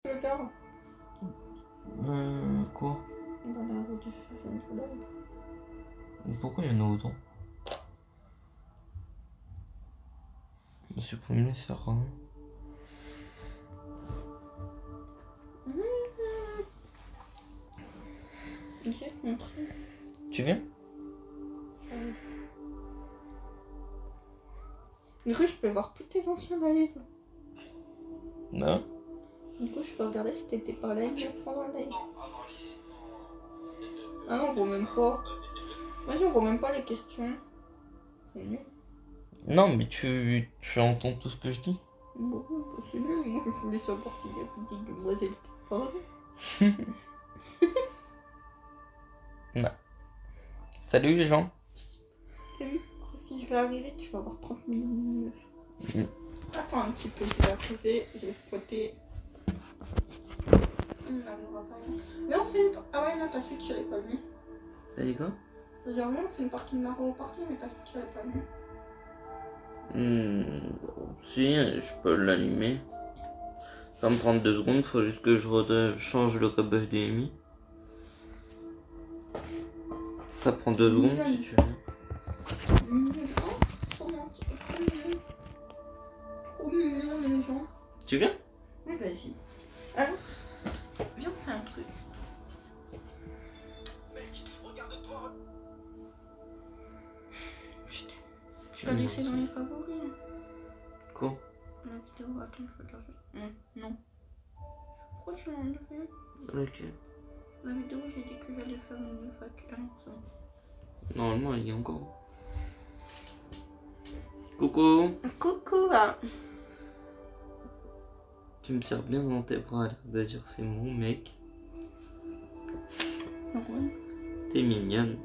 Le gars, Quoi? dans la rue du Feu. Pourquoi il y en a autant? Je me suis promené sur rien. Je vais te montrer. Tu viens? Du coup, je peux voir tous tes anciens lives. Non. Du coup, je peux regarder si t'étais pas live pendant le live. Ah non, on voit même pas. Vas-y, on voit même pas les questions. C'est nul. Non, mais tu entends tout ce que je dis. Bon, c'est nul. Moi, je voulais savoir s'il y a petite demoiselle qui parle. Non. Salut les gens. T'as vu? Si je vais arriver, tu vas avoir 30 minutes. Mm. Attends un petit peu, je vais arriver, je vais spotter. Mais on fait une... Ah ouais, non, ta Switch, elle est pas venue. T'as dit quoi? C'est-à-dire, oui, on fait une partie de Mario au parking, mais ta Switch, elle est pas venue. Si, je peux l'allumer. Ça me prend 2 secondes, faut juste que je change le câble HDMI. Ça prend 2 secondes si tu veux. Oh, trop mignon. Trop mignon, les gens. Tu viens? Mais vas-y. Alors, viens, on fait un truc. Mec, regarde-toi. Tu l'as laissé dans les favoris. Quoi? La vidéo, attends, je regarde. Non. Pourquoi tu l'as enlevé? Ok. La vidéo, j'ai dit que j'allais faire une fac. Ah non, ça. Normalement, il y a encore. Coucou. Coucou. Ah. Tu me sers bien dans tes bras, l'air de dire c'est mon mec. Ouais. T'es mignonne.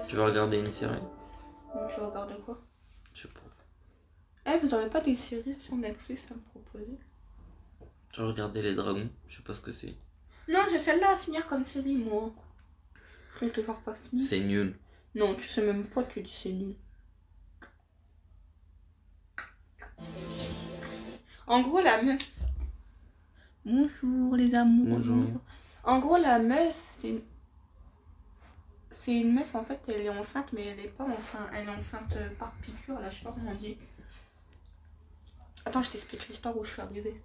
Tu vas regarder une série? Tu vas regarder quoi? Je sais pas. Eh, vous avez pas des séries sur Netflix à me proposer? Tu vas regarder les dragons? Je sais pas ce que c'est. Non, j'ai celle-là à finir comme série, moi. Je l'ai toujours pas fini. C'est nul. Non, tu sais même pas, tu dis c'est nul. En gros, la meuf. Bonjour les amours. Bonjour. En gros, la meuf, c'est une meuf, en fait, elle est enceinte, mais elle est pas enceinte. Elle est enceinte par piqûre, là, je sais pas comment on dit. Attends, je t'explique l'histoire où je suis arrivée.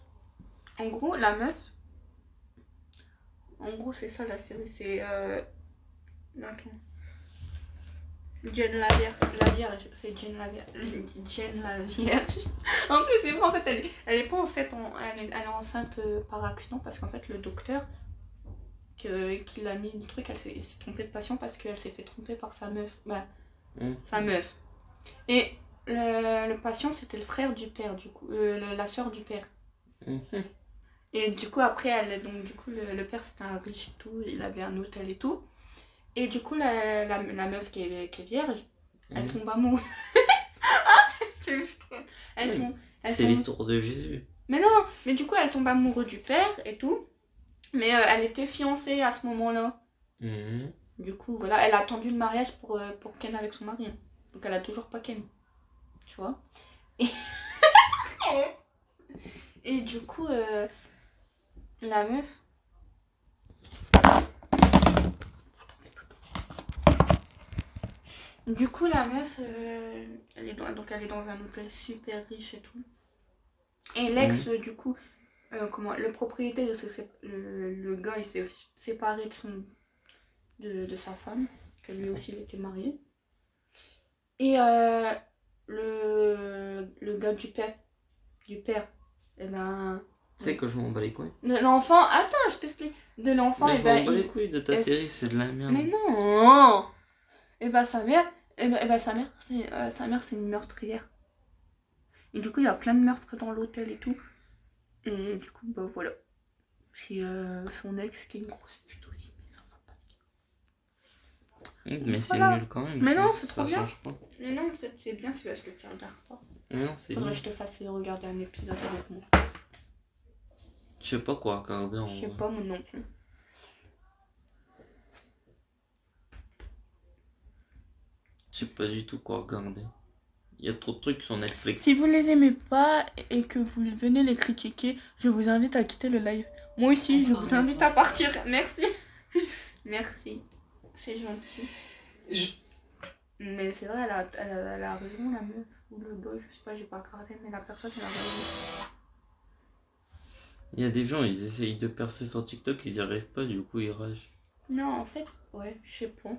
En gros, la meuf. En gros, c'est ça la série, c'est. Attends. Jen la Vierge, c'est Jen la Vierge. Jen la Vierge. En plus, c'est vrai, en fait, elle est pas enceinte, elle est enceinte par accident parce qu'en fait, le docteur qui l'a mis le truc, elle s'est trompée de patient parce qu'elle s'est fait tromper par sa meuf. Bah, sa meuf. Et le patient, c'était le frère du père, du coup, la soeur du père. Et du coup, après, donc, du coup, le père, c'était un riche et tout, il avait un hôtel et tout. Et du coup, la meuf qui est vierge, elle tombe amoureuse. C'est l'histoire de Jésus. Mais non, mais du coup, elle tombe amoureuse du père et tout. Mais elle était fiancée à ce moment-là. Du coup, voilà, elle a attendu le mariage pour ken avec son mari. Donc, elle a toujours pas ken. Tu vois. Et du coup, la meuf. Du coup, la meuf, elle est dans un hôtel super riche et tout. Et l'ex, du coup, le propriétaire, le gars, il s'est aussi séparé de sa femme, que lui aussi, il était marié. Et le gars du père, eh ben... C'est que je m'en bats les couilles. De l'enfant, attends, je t'explique. De l'enfant, Mais et je ben... m'en bats les couilles de ta série, c'est de la merde. Mais non. Et ben sa mère, sa mère, c'est une meurtrière. Et du coup, il y a plein de meurtres dans l'hôtel et tout. Et du coup, bah voilà. C'est son ex qui est une grosse pute aussi, mais ça va pas dire. Mais Voilà. c'est nul quand même. Mais non, c'est trop ça bien. change pas. Mais non, en fait, c'est bien, c'est parce que tu regardes pas. Non, c'est Faudrait nul. que je te fasse regarder un épisode avec moi. Je sais pas quoi regarder en Je sais pas, moi non plus. Je sais pas du tout quoi regarder. Il y a trop de trucs sur Netflix. Si vous les aimez pas et que vous venez les critiquer, je vous invite à quitter le live. Moi aussi, je vous invite à partir. Merci. Merci. C'est gentil. Mais c'est vrai, elle a raison, la meuf. Ou le gars, je sais pas, j'ai pas regardé, mais la personne, elle a raison. Il y a des gens, ils essayent de percer sur TikTok, ils y arrivent pas, du coup ils ragent. Non, en fait, ouais, je sais pas.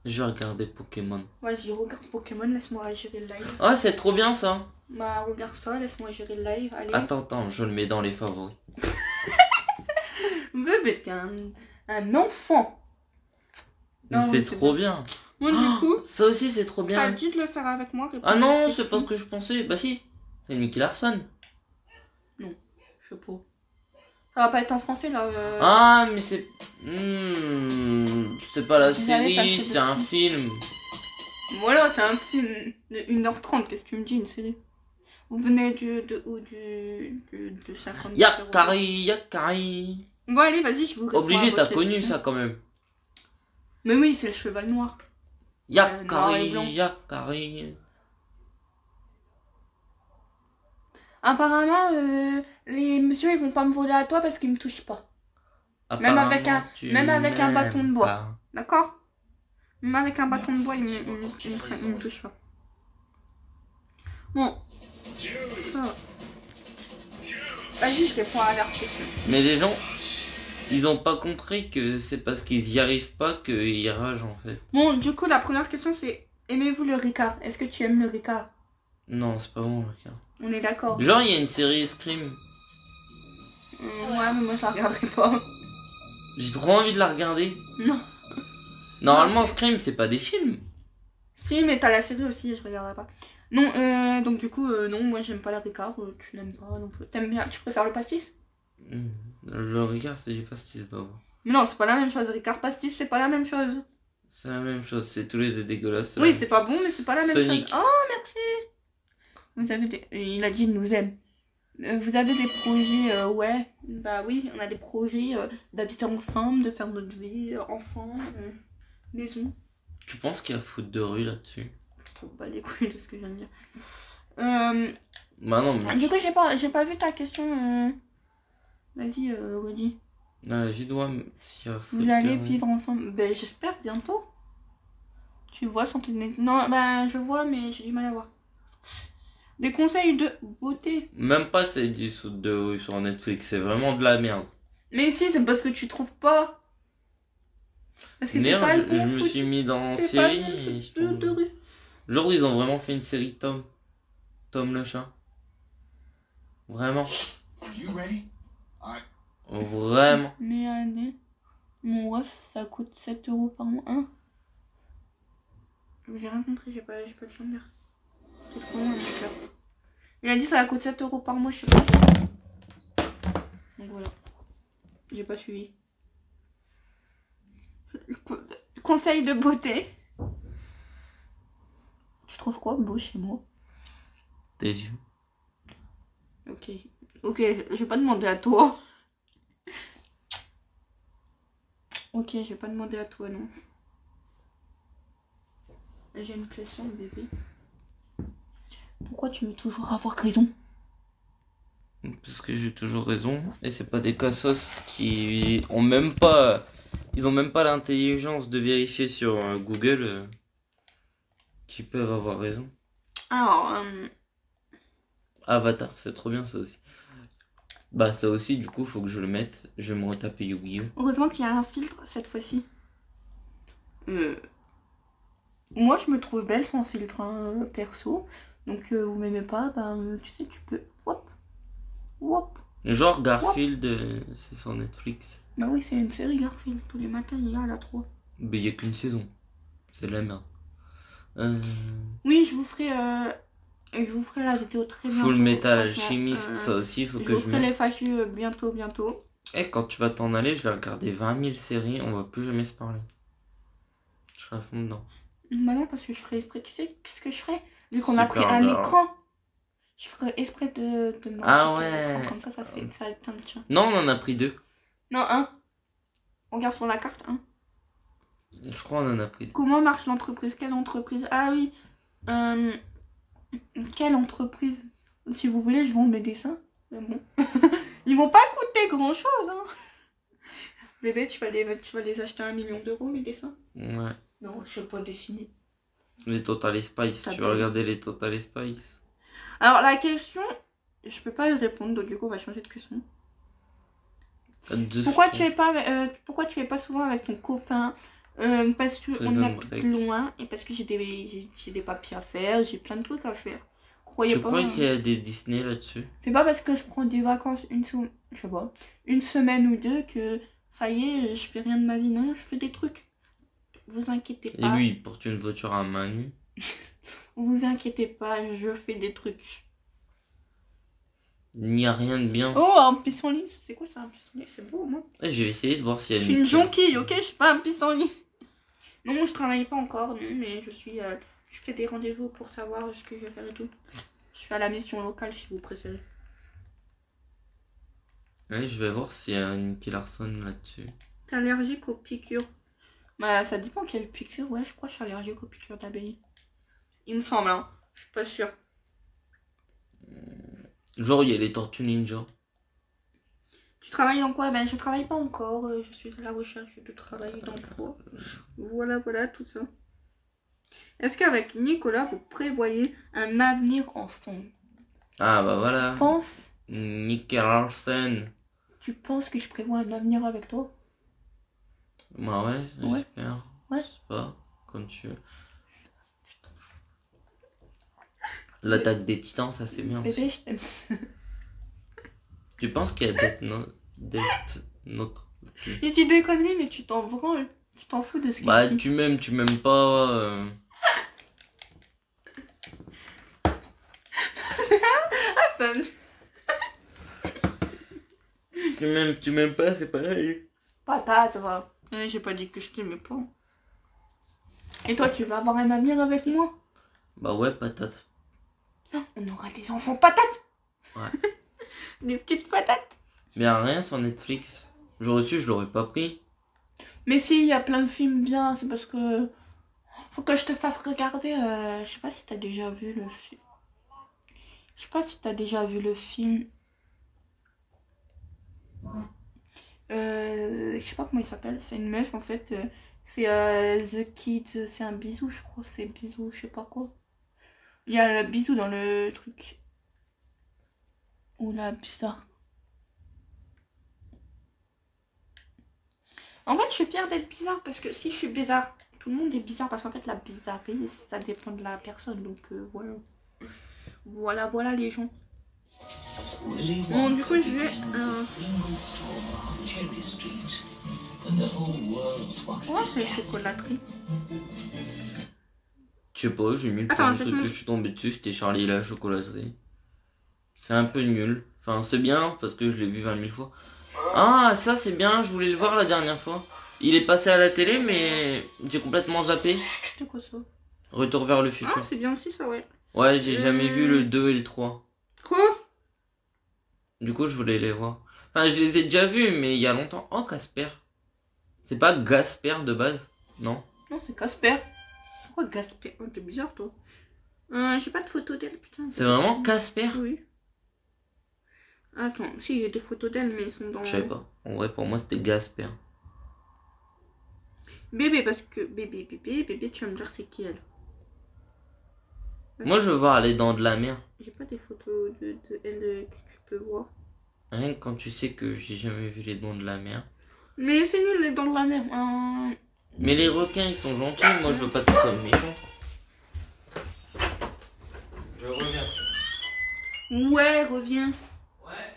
Je vais regarder Pokémon. Vas-y, regarde Pokémon, laisse-moi gérer le live. Ah, c'est trop bien ça. Bah, regarde ça, laisse-moi gérer le live, allez. Attends, je le mets dans les favoris. Bébé, t'es un enfant. Non, C'est mais trop bien. Bon, du coup, Ça aussi c'est trop t'as bien. dit de le faire avec moi. Ah non, c'est pas ce que je pensais. Bah si, c'est Nicky Larson. Je sais pas. Ça va pas être en français là. Ah, mais c'est... c'est pas la Vous avez série, passé c'est un film. Voilà, c'est un film de 1h30, qu'est-ce que tu me dis, une série? Vous venez de 50 Yakari. Bon, allez, vas-y, je vous réponds. Obligé, à t'as votre connu question. ça quand même. Mais oui, c'est le cheval noir. Noir et blanc. Yakari. Apparemment, les messieurs, ils vont pas me voler à toi parce qu'ils me touchent pas. Même avec un bâton de bois. Pas. D'accord? Même avec un bâton de bois, ils me touchent pas. Bon. Ça va. Vas-y, je réponds à leur question. Mais les gens, ils ont pas compris que c'est parce qu'ils y arrivent pas qu'ils ragent en fait. Bon, du coup, la première question, c'est aimez-vous le Ricard? Est-ce que tu aimes le Ricard? Non, c'est pas bon, regarde. On est d'accord. Genre, il y a une série Scream. Ouais, mais moi, je la regarderai pas. J'ai trop envie de la regarder. Non. Normalement, Scream, c'est pas des films. Si, mais t'as la série aussi, je regarderai pas. Non, donc du coup, non, moi, j'aime pas le Ricard. Tu l'aimes pas non plus. T'aimes bien? Tu préfères le pastis? Le Ricard, c'est du pastis, pas bon. Mais non, c'est pas la même chose. Ricard pastis, c'est pas la même chose. C'est la même chose, c'est tous les deux dégueulasses. Oui, c'est pas bon, mais c'est pas la même Sonic. chose. Oh, merci. Vous avez des... Il a dit il nous aime. Vous avez des projets, ouais. Bah oui, on a des projets d'habiter ensemble, de faire notre vie, enfants, maison. Tu penses qu'il y a foot de rue là-dessus? Je trouve pas les couilles de ce que je viens de dire. Bah non, mais... Du coup, j'ai pas vu ta question. Vas-y, redis. je dois... s'il y a foot Vous de allez rue. vivre ensemble. Ben, j'espère bientôt. Tu vois, sans te... Non, bah, je vois, mais j'ai du mal à voir. Des conseils de beauté. Même pas c'est du foot de rue sur Netflix, c'est vraiment de la merde. Mais si, c'est parce que tu trouves pas. Parce que c'est Merde, pas le je bon me foot. suis mis dans C'est pas le série bon et foot je tombe- de rue. Genre ils ont vraiment fait une série Tom. Tom le chat. Vraiment. Are you ready? Vraiment. Mais allez, mon ref, ça coûte 7 € par mois. Hein? J'ai rien compris, j'ai pas le temps de lire. C'est trop loin, mon cœur. Il a dit ça coûte 7 € par mois, je sais pas. Donc voilà. J'ai pas suivi. Conseil de beauté. Tu trouves quoi beau chez moi? Tes yeux. Ok. Ok, je vais pas demander à toi. Ok, je vais pas demander à toi, non. J'ai une question, bébé. Pourquoi tu veux toujours avoir raison? Parce que j'ai toujours raison. Et c'est pas des cassos qui ont même pas... Ils ont même pas l'intelligence de vérifier sur Google qui peuvent avoir raison. Alors, Avatar, c'est trop bien ça aussi. Bah ça aussi du coup faut que je le mette. Je vais me retaper Yu-Gi-Oh! heureusement qu'il y a un filtre cette fois-ci. Moi, je me trouve belle sans filtre, hein, perso. Donc, vous m'aimez pas, ben, tu sais, tu peux... Hop, hop. Genre Garfield, c'est sur Netflix. Bah oui, c'est une série Garfield. Tous les matins, il y a la 3. Mais il y a qu'une saison. C'est de la merde. Oui, je vous ferai la vidéo très bientôt. Full Metal franchement. Alchemist, ça aussi faut Je que vous je ferai mette. les FAQ bientôt. Et quand tu vas t'en aller, je vais regarder 20 000 séries, on va plus jamais se parler. Je serai à fond dedans. Bah non, parce que je ferai exprès. Tu sais, qu'est-ce que je ferai? Vu qu'on a pris Super un grave. écran, je ferai exprès de me Ah rajouter ouais. l'écran, comme ça éteint le tien. Non, on en a pris 2. Non, un. On regarde sur la carte, hein. Je crois qu'on en a pris 2. Comment marche l'entreprise? Quelle entreprise? Ah oui. Quelle entreprise? Si vous voulez, je vends mes dessins. Mais bon. Ils vont pas coûter grand chose, hein. Bébé, tu vas les acheter à 1 million d'euros, mes dessins? Ouais. Non, je sais pas dessiner. Les Total Spice, Ça tu vas peut. regarder les Total Spice. Alors, la question, je peux pas y répondre, donc du coup, on va changer de question. Pourquoi tu es pas souvent avec ton copain? Parce que Prison on habite Break. loin et parce que j'ai des papiers à faire, j'ai plein de trucs à faire. Croyez Tu pas, crois hein. qu'il y a des Disney là-dessus? C'est pas parce que je prends des vacances je sais pas, une semaine ou deux que ça y est, je fais rien de ma vie. Non, je fais des trucs. Vous inquiétez Et pas. lui, il porte une voiture à main nue. Vous inquiétez pas, je fais des trucs. Il n'y a rien de bien. Oh, un pissenlit, c'est quoi ça, un pissenlit? C'est beau, moi. Eh, je vais essayer de voir s'il y Je a suis une jonquille, ok? Je suis pas un pissenlit. Non, je travaille pas encore, non, mais je fais des rendez-vous pour savoir ce que je vais faire et tout. Je suis à la mission locale si vous préférez. Ouais, je vais voir s'il y a une Nicky Larson là-dessus. T'es allergique aux piqûres? Bah, ça dépend quelle piqûre. Ouais, je crois que je suis allergique aux piqûres d'abeilles. Il me semble, hein. Je suis pas sûre. Genre, il y a les Tortues Ninja. Tu travailles dans quoi? Ben, je travaille pas encore. Je suis à la recherche de travail, d'emploi. Voilà, tout ça. Est-ce qu'avec Nicolas, vous prévoyez un avenir ensemble? Ah, bah voilà. Nicky Larson. Tu penses que je prévois un avenir avec toi? Bah ouais, Ouais. j'espère. Ouais. Je sais pas, comme tu veux. L'attaque des titans, ça c'est bien Bébé, aussi. je t'aime. Tu penses qu'il y a Death Note? Je dis des conneries, mais tu t'en branles. Tu t'en fous de ce que Bah je dis. tu m'aimes pas. Personne. Tu m'aimes pas, c'est pareil. Patate, va. J'ai pas dit que je t'aimais pas. Et toi, tu vas avoir un avenir avec moi? Bah ouais, patate. On aura des enfants patates. Ouais. Des petites patates. Mais y'a rien sur Netflix. J'aurais su, je l'aurais pas pris. Mais si, il y a plein de films bien, c'est parce que... Faut que je te fasse regarder, je sais pas si t'as déjà vu le film. Je sais pas si t'as déjà vu le film. Je sais pas comment il s'appelle, c'est une meuf en fait. C'est The Kids, c'est un bisou, je crois, c'est bisou, je sais pas quoi. Il y a le bisou dans le truc. Oula, bizarre. En fait, je suis fière d'être bizarre parce que si je suis bizarre, tout le monde est bizarre parce qu'en fait, la bizarrerie, ça dépend de la personne. Donc voilà. Voilà les gens. Bon, du coup, je vais. Oh, c'est chocolaterie. Je sais pas, j'ai mis le Attends, premier je vais te truc que montrer. je suis tombé dessus, c'était Charlie et la chocolaterie. C'est un peu nul. Enfin, c'est bien parce que je l'ai vu 20 000 fois. Ah, ça c'est bien, je voulais le voir la dernière fois. Il est passé à la télé, mais j'ai complètement zappé. C'est quoi ça? Retour vers le Ah, futur. c'est bien aussi ça, ouais. Ouais, j'ai jamais vu le 2 et le 3. Quoi? Du coup, je voulais les voir. Enfin, je les ai déjà vus, mais il y a longtemps. Oh, Casper. C'est pas Gasper de base? Non. Non, c'est Casper. Pourquoi Gasper? Oh, t'es bizarre, toi. J'ai pas de photo d'elle, putain. C'est vraiment Casper? Oui. Attends, si j'ai des photos d'elle, mais elles sont dans. Je savais pas. En vrai, pour moi, c'était Gasper. Bébé, parce que. Bébé, tu vas me dire c'est qui elle? Moi, je veux voir les dents de la mer. J'ai pas des photos de elle que tu peux voir. Rien que quand tu sais que j'ai jamais vu les dents de la mer. Mais c'est nul les dents de la mer. Mais les requins, ils sont gentils. Moi, je veux pas qu'ils soient méchants. Je reviens. Ouais, reviens. Ouais.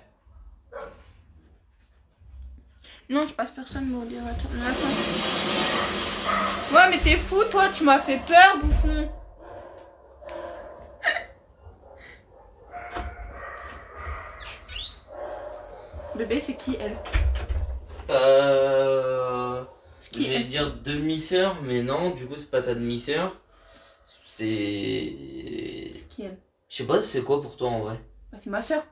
Non, je passe personne pour dire attends. Ouais, mais t'es fou, toi, tu m'as fait peur, bouffon. Bébé, c'est qui elle? Je vais dire demi-sœur, mais non, du coup, c'est pas ta demi-sœur. C'est. Qui elle? Je sais pas, c'est quoi pour toi en vrai? Bah, c'est ma soeur.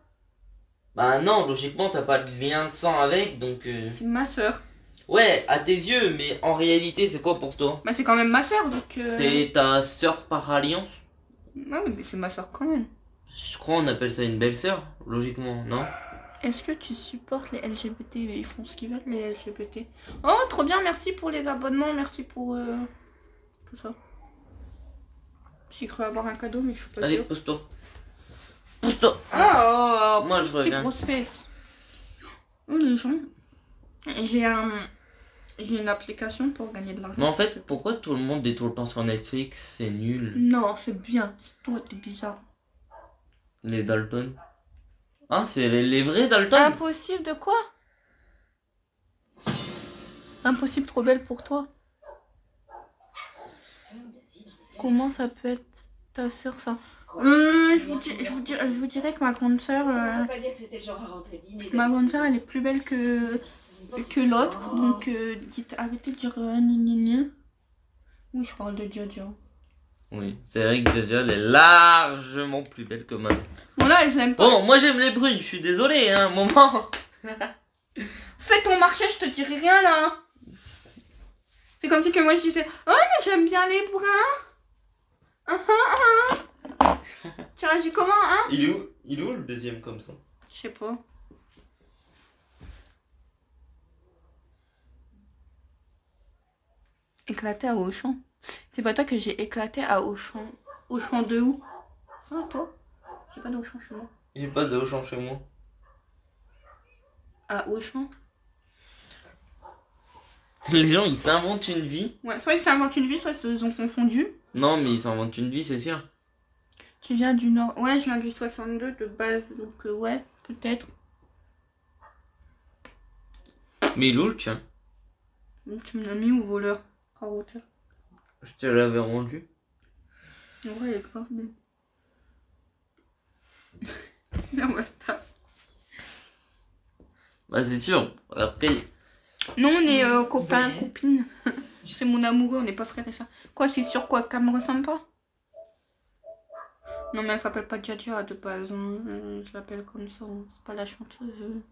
Bah non, logiquement, t'as pas de lien de sang avec, donc. C'est ma soeur. Ouais, à tes yeux, mais en réalité, c'est quoi pour toi? Bah, c'est quand même ma soeur, donc. C'est ta sœur par alliance? Ah oui, mais c'est ma soeur quand même. Je crois on appelle ça une belle-sœur, logiquement, non? Est-ce que tu supportes les LGBT? Ils font ce qu'ils veulent, les LGBT. Oh, trop bien, merci pour les abonnements, merci pour tout ça. J'ai cru avoir un cadeau, mais je suis pas Allez, sûre. pousse-toi. Pousse-toi. Oh, Moi, je tes reviens. grosses fesses. Oh, les gens. J'ai une application pour gagner de l'argent. Mais en fait, pourquoi tout le monde est tout le temps sur Netflix? C'est nul. Non, c'est bien. Toi, t'es bizarre. Les Dalton. Ah, c'est les vrais Dalton? Impossible de quoi? Impossible trop belle pour toi. Comment ça peut être ta soeur ça? Je vous dirais que ma grande soeur, elle est plus belle que l'autre. Donc dites, arrêtez de dire ni ni ni. Oui, je parle de Jojo. Oui, c'est vrai que Jaja, elle est largement plus belle que Manon. Bon là, je l'aime pas. Bon, moi j'aime les brunes, je suis désolé, hein, moment. Fais ton marché, je te dirai rien là. C'est comme si que moi je disais, oh mais j'aime bien les bruns. Tu réagis comment, hein? Il est où le deuxième comme ça? Je sais pas. Éclaté à Auchan. C'est pas toi que j'ai éclaté à Auchan. Auchan de où? Ah, toi? J'ai pas d'Auchan chez moi. J'ai pas de Auchan chez moi. À Auchan? Les gens, ils s'inventent une vie. Ouais, soit ils s'inventent une vie, soit ils ont confondu. Non, mais ils s'inventent une vie, c'est sûr. Tu viens du Nord. Ouais, je viens du 62 de base, donc ouais, peut-être. Mais il est où le tien? Tu me l'as mis au voleur? Carotte. Je te l'avais rendu. En vrai, il est grave bien. Non, moi, stop. Bah, c'est sûr. Après, Non, on est copains, copines. C'est mon amoureux, on n'est pas frères et sœurs. Quoi, c'est sur quoi? Qu'elle me ressemble pas? Non, mais elle s'appelle pas Djadia de base. Hein. Je l'appelle comme ça. C'est pas la chanteuse.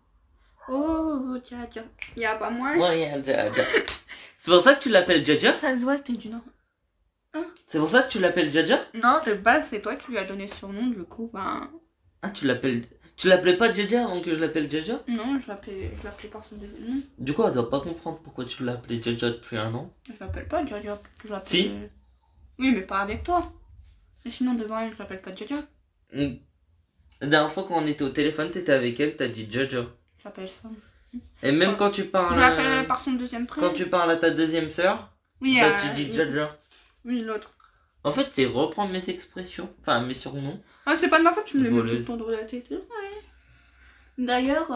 Oh, Djadia. Y'a pas moins. ouais, y a Jaja. C'est pour ça que tu l'appelles Jaja? Ça se voit, t'es du Nord. C'est pour ça que tu l'appelles Jaja? Non, de base, c'est toi qui lui as donné ce surnom, du coup, ben. Ah, tu l'appelles. Tu l'appelais pas Jaja avant que je l'appelle Jaja? Non, je l'appelais par son deuxième nom. Du coup, elle doit pas comprendre pourquoi tu l'as appelé Jaja depuis un an. Je l'appelle pas Djadia. Je l'appelle. Si. Oui, mais pas avec toi. Mais sinon, devant elle, je l'appelle pas Djadia. La dernière fois quand on était au téléphone, t'étais avec elle, t'as dit Jaja. Je l'appelle ça. Et même Ouais. quand tu Je parles. l'appelle par son deuxième prénom. Quand tu parles à ta deuxième sœur, Oui, bah, tu dis Jaja. Oui, l'autre. En fait, tu reprends mes expressions, enfin mes surnoms. Ah, c'est pas de ma faute, tu me les mets tout Voleuse. le temps dans la tête. Ouais. D'ailleurs,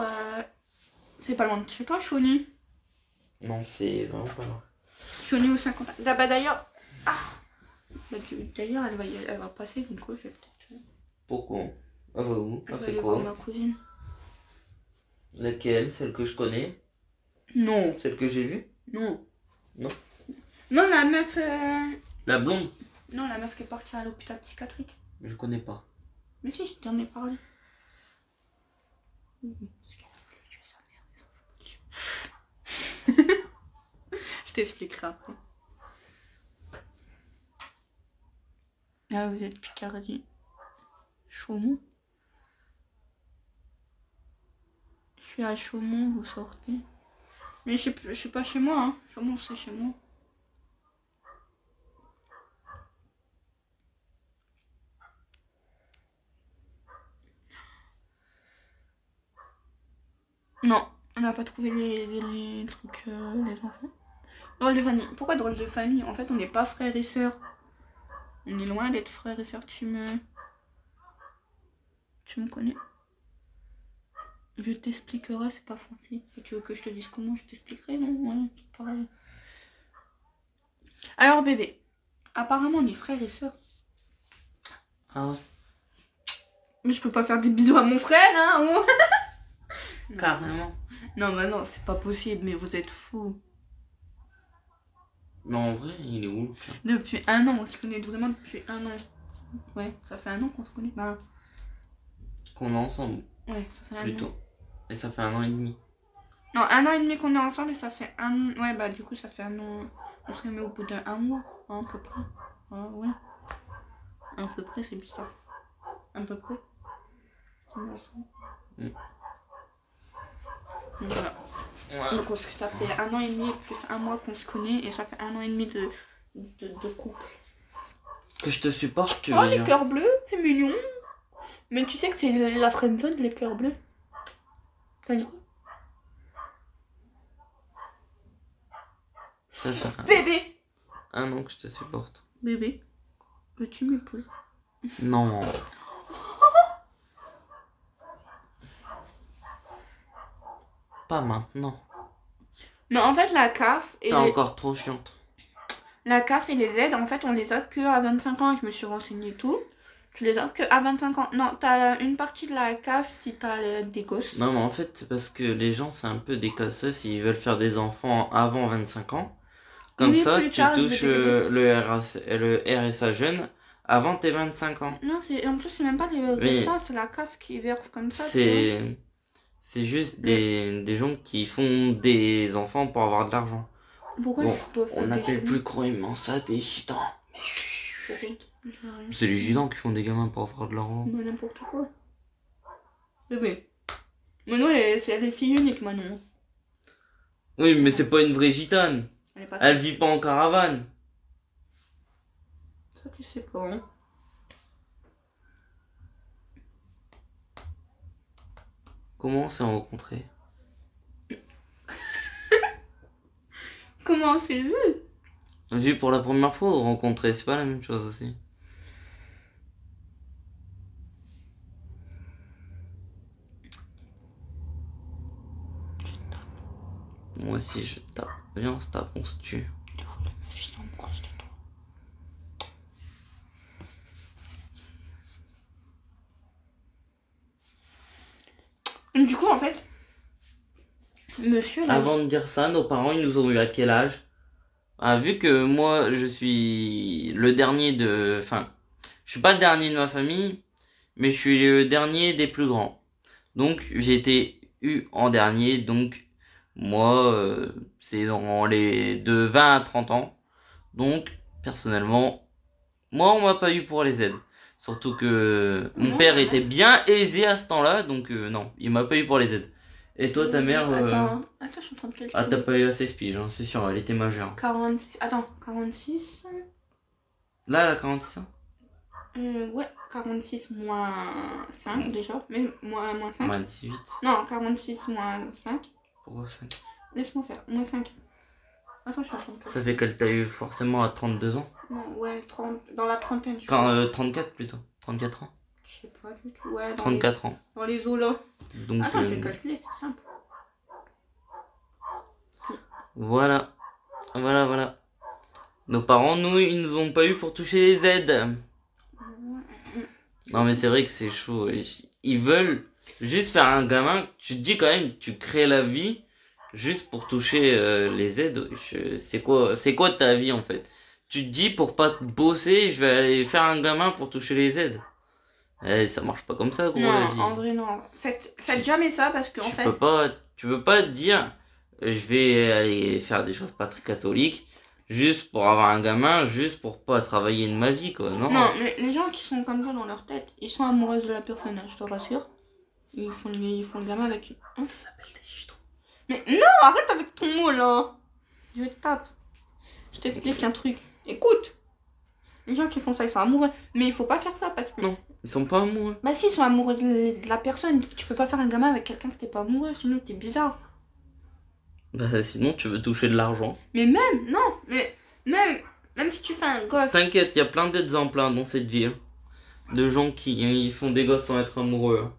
c'est pas loin de chez toi, Chauny. Non, c'est vraiment pas loin. Chauny au 50. Ah, bah d'ailleurs. Ah bah, d'ailleurs, elle va passer, donc ouais, je vais peut-être. Pourquoi? Ah bah où? Elle Elle va fait aller voir quoi? ma cousine. Laquelle? Celle que je connais? Non. Celle que j'ai vue? Non. Non. Non, la meuf. La blonde? Non, la meuf qui est partie à l'hôpital psychiatrique. Je connais pas. Mais si, je t'en ai parlé. Parce qu'elle a voulu tuer sa mère. Je t'expliquerai après. Ah, vous êtes Picardie. Chaumont. Je suis à Chaumont, vous sortez. Mais je suis pas chez moi, hein. Chaumont, c'est chez moi. Non, on n'a pas trouvé les trucs, les enfants. Drôle de famille. Pourquoi drôle de famille? En fait, on n'est pas frères et sœurs. On est loin d'être frères et sœurs. Tu me connais? Je t'expliquerai, c'est pas français. Si tu veux que je te dise comment, je t'expliquerai, non? Ouais, c'est pareil. Alors, bébé, apparemment, on est frères et sœurs. Ah ouais? Mais je peux pas faire des bisous à mon frère, hein? Non. Carrément. Non, mais non, c'est pas possible, mais vous êtes fous. Mais en vrai, il est où? Depuis un an, on se connaît vraiment depuis un an. Ouais, ça fait un an qu'on se connaît. Bah, Qu'on est ensemble, ouais, ça fait un an. plutôt. Et ça fait 1 an et demi. Non, un an et demi qu'on est ensemble et ça fait un... Ouais, bah du coup, ça fait un an... On serait mis au bout d'un mois, hein, à peu près. Ah, ouais. À peu près, c'est bizarre. À peu près. Mm. Voilà. Ouais. Donc ça fait 1 an et demi plus 1 mois qu'on se connaît et ça fait 1 an et demi de couple. Que je te supporte, tu Oh, veux les dire. cœurs bleus, c'est mignon. Mais tu sais que c'est la friendzone, les cœurs bleus. T'as dit quoi? Ça fait Bébé. 1 an que je te supporte. Bébé, veux-tu m'épouser? Non. Pas maintenant. Mais en fait, la CAF et T'es encore trop chiante. la CAF et les aides, en fait, on les a que à 25 ans. Je me suis renseignée et tout. Tu les as que à 25 ans. Non, t'as une partie de la CAF si t'as des gosses. Non, mais en fait, c'est parce que les gens, c'est un peu des casseux s'ils veulent faire des enfants avant 25 ans. Comme Oui, ça, plus tu tard, je vais touches dégager. le RSA jeune avant tes 25 ans. Non, en plus, c'est même pas les Mais RSA, c'est la CAF qui verse comme ça, tu vois. c'est juste des gens qui font des enfants pour avoir de l'argent. Pourquoi Bon, je dois faire on des n'appelle films? plus couramment ça des gitans. Mais Pourquoi? chut. J'ai rien. C'est les gitans qui font des gamins pour avoir de l'argent. Mais n'importe quoi. Bébé. Manon, c'est les filles uniques, Manon. Oui, mais c'est pas une vraie gitane. Elle est pas Elle fille. vit pas en caravane. Ça, tu sais pas, hein. Comment on s'est rencontrés? Comment c'est vu? Vu pour la première fois ou rencontrés, c'est pas la même chose aussi. Moi aussi je tape. Viens, on se tape, on se tue. Du coup, en fait, monsieur là. Avant de dire ça, nos parents ils nous ont eu à quel âge? Ah, vu que moi je suis le dernier de... Enfin, je suis pas le dernier de ma famille, mais je suis le dernier des plus grands. Donc j'ai été eu en dernier, donc moi c'est dans les de 20 à 30 ans. Donc personnellement, moi on m'a pas eu pour les aides. Surtout que mon Non, père bah, était bien aisé à ce temps-là, donc non, il m'a pas eu pour les aides. Et toi ta mère... Attends, je suis en train de calculer. Ah, t'as pas eu assez piges, hein, c'est sûr, elle était majeure. 46. Attends, 46. Là, elle a 46 ans? Ouais, 46 moins 5 déjà. Mais moins 5. Moins 18. Non, 46 moins 5. Pourquoi 5? Laisse-moi faire. Moins 5. Attends, je suis en train de calculer. Ça fait qu'elle t'a eu forcément à 32 ans. Non, ouais, 30. Dans la trentaine, je Quand, crois. 34 plutôt. 34 ans. Je sais pas du tout. Ouais, 34 ans. dans les eaux là. Donc, Attends, je vais calculer, c'est simple. voilà. Voilà. Nos parents, nous, ils nous ont pas eu pour toucher les aides. Non, mais c'est vrai que c'est chaud. Ils veulent juste faire un gamin. Tu te dis quand même, tu crées la vie juste pour toucher les aides. C'est quoi ta vie en fait? Tu te dis pour pas bosser, je vais aller faire un gamin pour toucher les aides. Eh, ça marche pas comme ça, gros, la Non, vie. en vrai, non. Faites jamais ça parce qu'en fait. Tu peux pas te dire, je vais aller faire des choses pas très catholiques, juste pour avoir un gamin, juste pour pas travailler de ma vie, quoi. Non. Non, mais les gens qui sont comme ça dans leur tête, ils sont amoureux de la personne, hein, je te rassure. Ils font le gamin avec. Hein? Ça s'appelle des gitans. Mais non, arrête avec ton mot là. Je te tape. Je t'explique un truc. Écoute. Les gens qui font ça, ils sont amoureux. Mais il faut pas faire ça parce que. Non, ils sont pas amoureux. Bah si, ils sont amoureux de la personne. Tu peux pas faire un gamin avec quelqu'un que t'es pas amoureux, sinon t'es bizarre. Bah sinon tu veux toucher de l'argent. Mais même, non, mais même si tu fais un gosse. T'inquiète, il y a plein d'exemples hein, dans cette vie. Hein, de gens qui ils font des gosses sans être amoureux. Hein.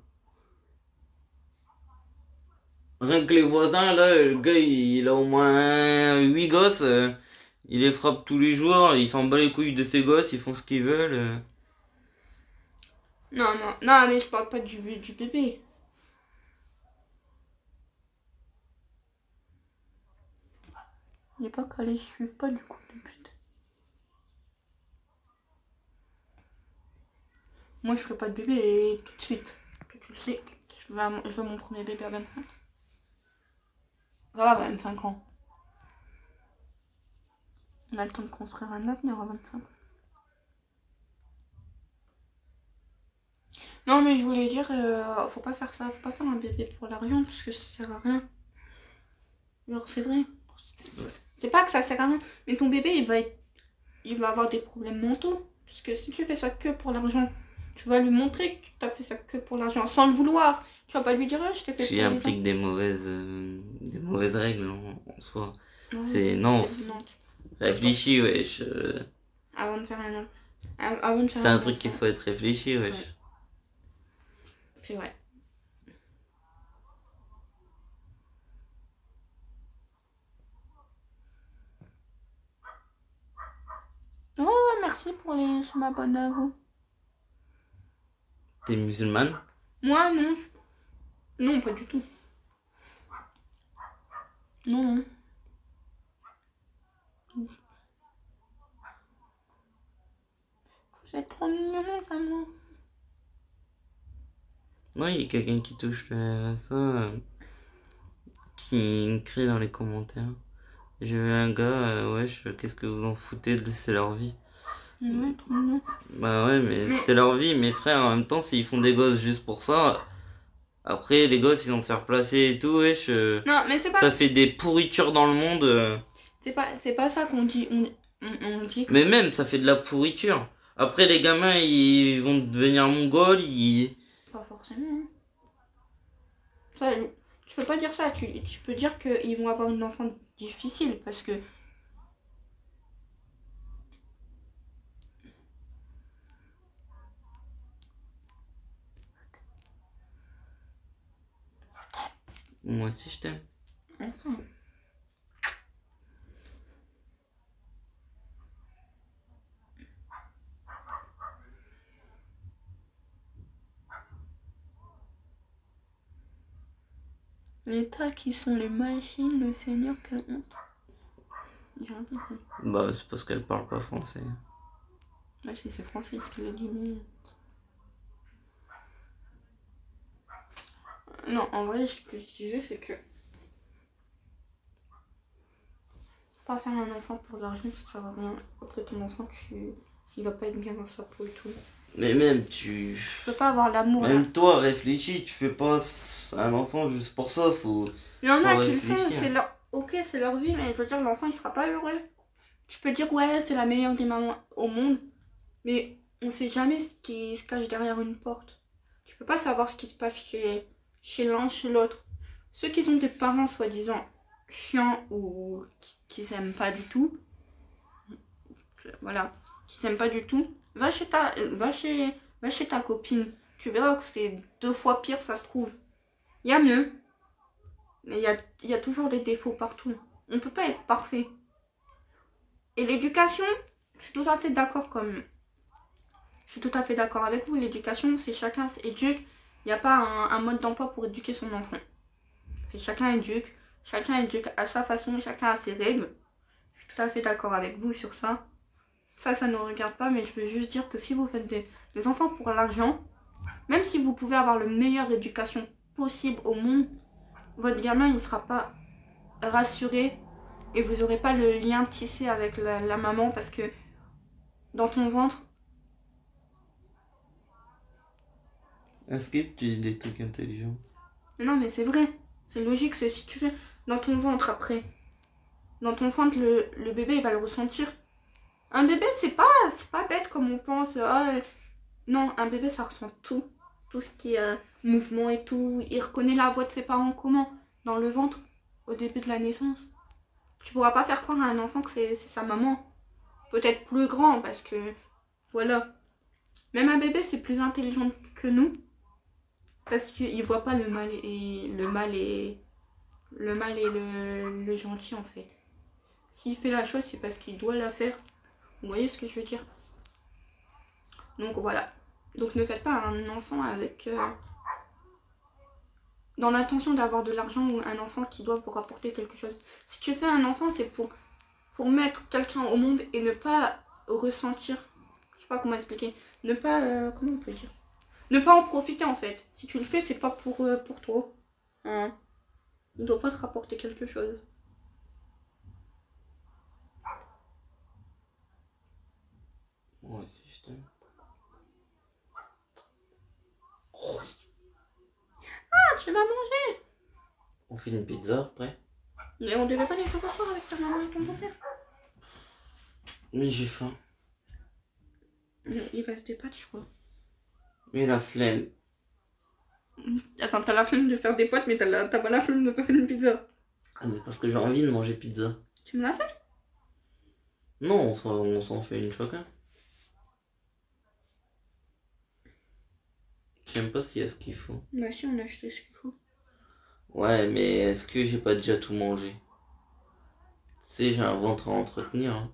Rien que les voisins, là, le gars il a au moins 8 gosses. Il les frappe tous les jours, il s'en bat les couilles de ses gosses, ils font ce qu'ils veulent. Non, mais je parle pas du bébé. Il n'y a pas qu'à les suivre pas du coup de pute. Moi je ferai pas de bébé tout de suite. Tu le sais, je veux mon premier bébé à 25. Ah, 25 ans. On a le temps de construire un avenir à 25. Non, mais je voulais dire, faut pas faire ça, faut pas faire un bébé pour l'argent parce que ça sert à rien. Genre, c'est vrai. C'est pas que ça sert à rien, mais ton bébé, il va avoir des problèmes mentaux. Parce que si tu fais ça que pour l'argent, tu vas lui montrer que tu as fait ça que pour l'argent, sans le vouloir. Tu vas pas lui dire, ah, je t'ai fait Tu pour les impliques des mauvaises règles en soi. dents. C'est, non, Non, réfléchis, wesh. avant de faire avant de faire C'est un un truc qu'il enfant. faut être réfléchi, wesh. Ouais. C'est vrai. Oh, merci pour les. Je m'abonne à vous. T'es musulmane? Moi, non. Non, pas du tout. Non, non. Vous êtes trop mignons, les amours. Non, il y a quelqu'un qui touche le RSA, qui crie dans les commentaires. J'ai vu un gars, wesh, qu'est-ce que vous en foutez, c'est leur vie. Ouais, trop mignon. Bah ouais, mais c'est leur vie, mes frères, en même temps, s'ils font des gosses juste pour ça, après, les gosses, ils vont se faire placer et tout, wesh, Non, mais c'est pas. ça fait des pourritures dans le monde, C'est pas ça qu'on dit. On dit que. mais même, ça fait de la pourriture. Après, les gamins, ils vont devenir mongols, Pas forcément. Hein. Ça, tu peux pas dire ça. Tu peux dire qu'ils vont avoir une enfance difficile parce que. Moi aussi, je t'aime. Enfin. L'État qui sont les machines, le Seigneur, quelle honte. J'ai rien compris. Bah, c'est parce qu'elle parle pas français. Bah, si c'est français ce qu'il a dit, mais. Non, en vrai, ce que je disais, c'est que. Pas faire un enfant pour de l'argent, ça sert à rien. Après ton enfant, il va pas être bien dans sa peau et tout. Mais même, Tu peux pas avoir l'amour là. même toi, réfléchis, tu fais pas un enfant juste pour ça, faut. Il y en a Faut qui le font, réfléchir. c'est leur. Ok, c'est leur vie, mais je veux dire, l'enfant il sera pas heureux. Tu peux dire, ouais, c'est la meilleure des mamans au monde, mais on sait jamais ce qui se cache derrière une porte. Tu peux pas savoir ce qui se passe chez l'un, chez l'autre. Ceux qui ont des parents soi-disant chiants ou qui s'aiment pas du tout, voilà, qui s'aiment pas du tout, va chez ta copine. Tu verras que c'est 2 fois pire, ça se trouve. Il y a mieux, mais il y a toujours des défauts partout. On peut pas être parfait. Et l'éducation, je suis tout à fait d'accord comme... Je suis tout à fait d'accord avec vous. L'éducation, c'est chacun éduque. Il n'y a pas un mode d'emploi pour éduquer son enfant. C'est chacun éduque à sa façon, chacun a ses règles. Je suis tout à fait d'accord avec vous sur ça. Ça ne regarde pas, mais je veux juste dire que si vous faites des enfants pour l'argent, même si vous pouvez avoir la meilleure éducation possible au monde, votre gamin, il ne sera pas rassuré et vous n'aurez pas le lien tissé avec la maman parce que dans ton ventre, Est-ce que tu dis des trucs intelligents? non mais c'est vrai, c'est logique, c'est si tu fais dans ton ventre après, dans ton ventre le bébé il va le ressentir. Un bébé c'est pas bête comme on pense. Non, un bébé ça ressent tout ce qui est mouvement et tout. Il reconnaît la voix de ses parents comment? Dans le ventre, au début de la naissance. Tu pourras pas faire croire à un enfant que c'est sa maman. Peut-être plus grand parce que voilà. Même un bébé c'est plus intelligent que nous parce qu'il voit pas le mal et le gentil en fait. S'il fait la chose, c'est parce qu'il doit la faire. Vous voyez ce que je veux dire? Donc voilà. Donc ne faites pas un enfant avec... dans l'intention d'avoir de l'argent ou un enfant qui doit vous rapporter quelque chose. Si tu fais un enfant, c'est pour mettre quelqu'un au monde et ne pas ressentir... Je sais pas comment expliquer. Ne pas... comment on peut dire? Ne pas en profiter en fait. Si tu le fais, c'est pas pour toi. Hein. Il doit pas te rapporter quelque chose. Moi aussi, je t'aime. Ah, tu vas manger. On fait une pizza après. Mais on devait pas les faire ce soir avec ta maman et ton père. Mais j'ai faim. Il reste des pâtes, je crois. Mais la flemme. Attends, t'as la flemme de faire des pâtes, mais t'as pas la flemme de faire une pizza. Ah, mais parce que j'ai envie de manger pizza. Tu me l'as fait? Non, on s'en fait une chacun. J'aime pas s'il y a ce qu'il faut. Bah si, on a acheté ce qu'il faut. Ouais, mais est-ce que j'ai pas déjà tout mangé? Tu sais, j'ai un ventre à entretenir. Hein.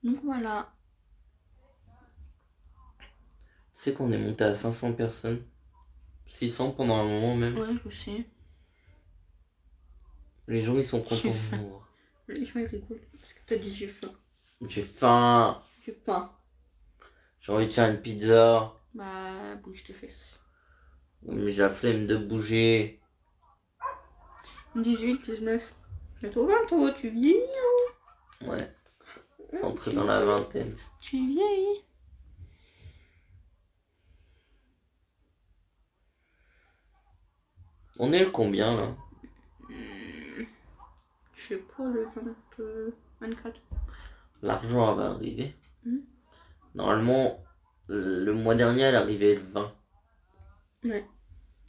Donc voilà. C'est qu'on est monté à 500 personnes. 600 pendant un moment même. Ouais, je sais. Les gens ils sont contents J'ai de faim. nous voir. Les gens ils rigolent parce que t'as dit j'ai faim. J'ai faim. J'ai faim. J'ai envie de faire une pizza. Bah, bouge tes fesses. Mais j'ai la flemme de bouger. 18, 19. Bientôt 20 toi, tu vieillis. Ouais. Entrer dans la vingtaine. Tu vieillis. On est le combien là? Je sais pas, le 24. L'argent va arriver. Hmm. Normalement, le mois dernier, elle arrivait le 20. Ouais.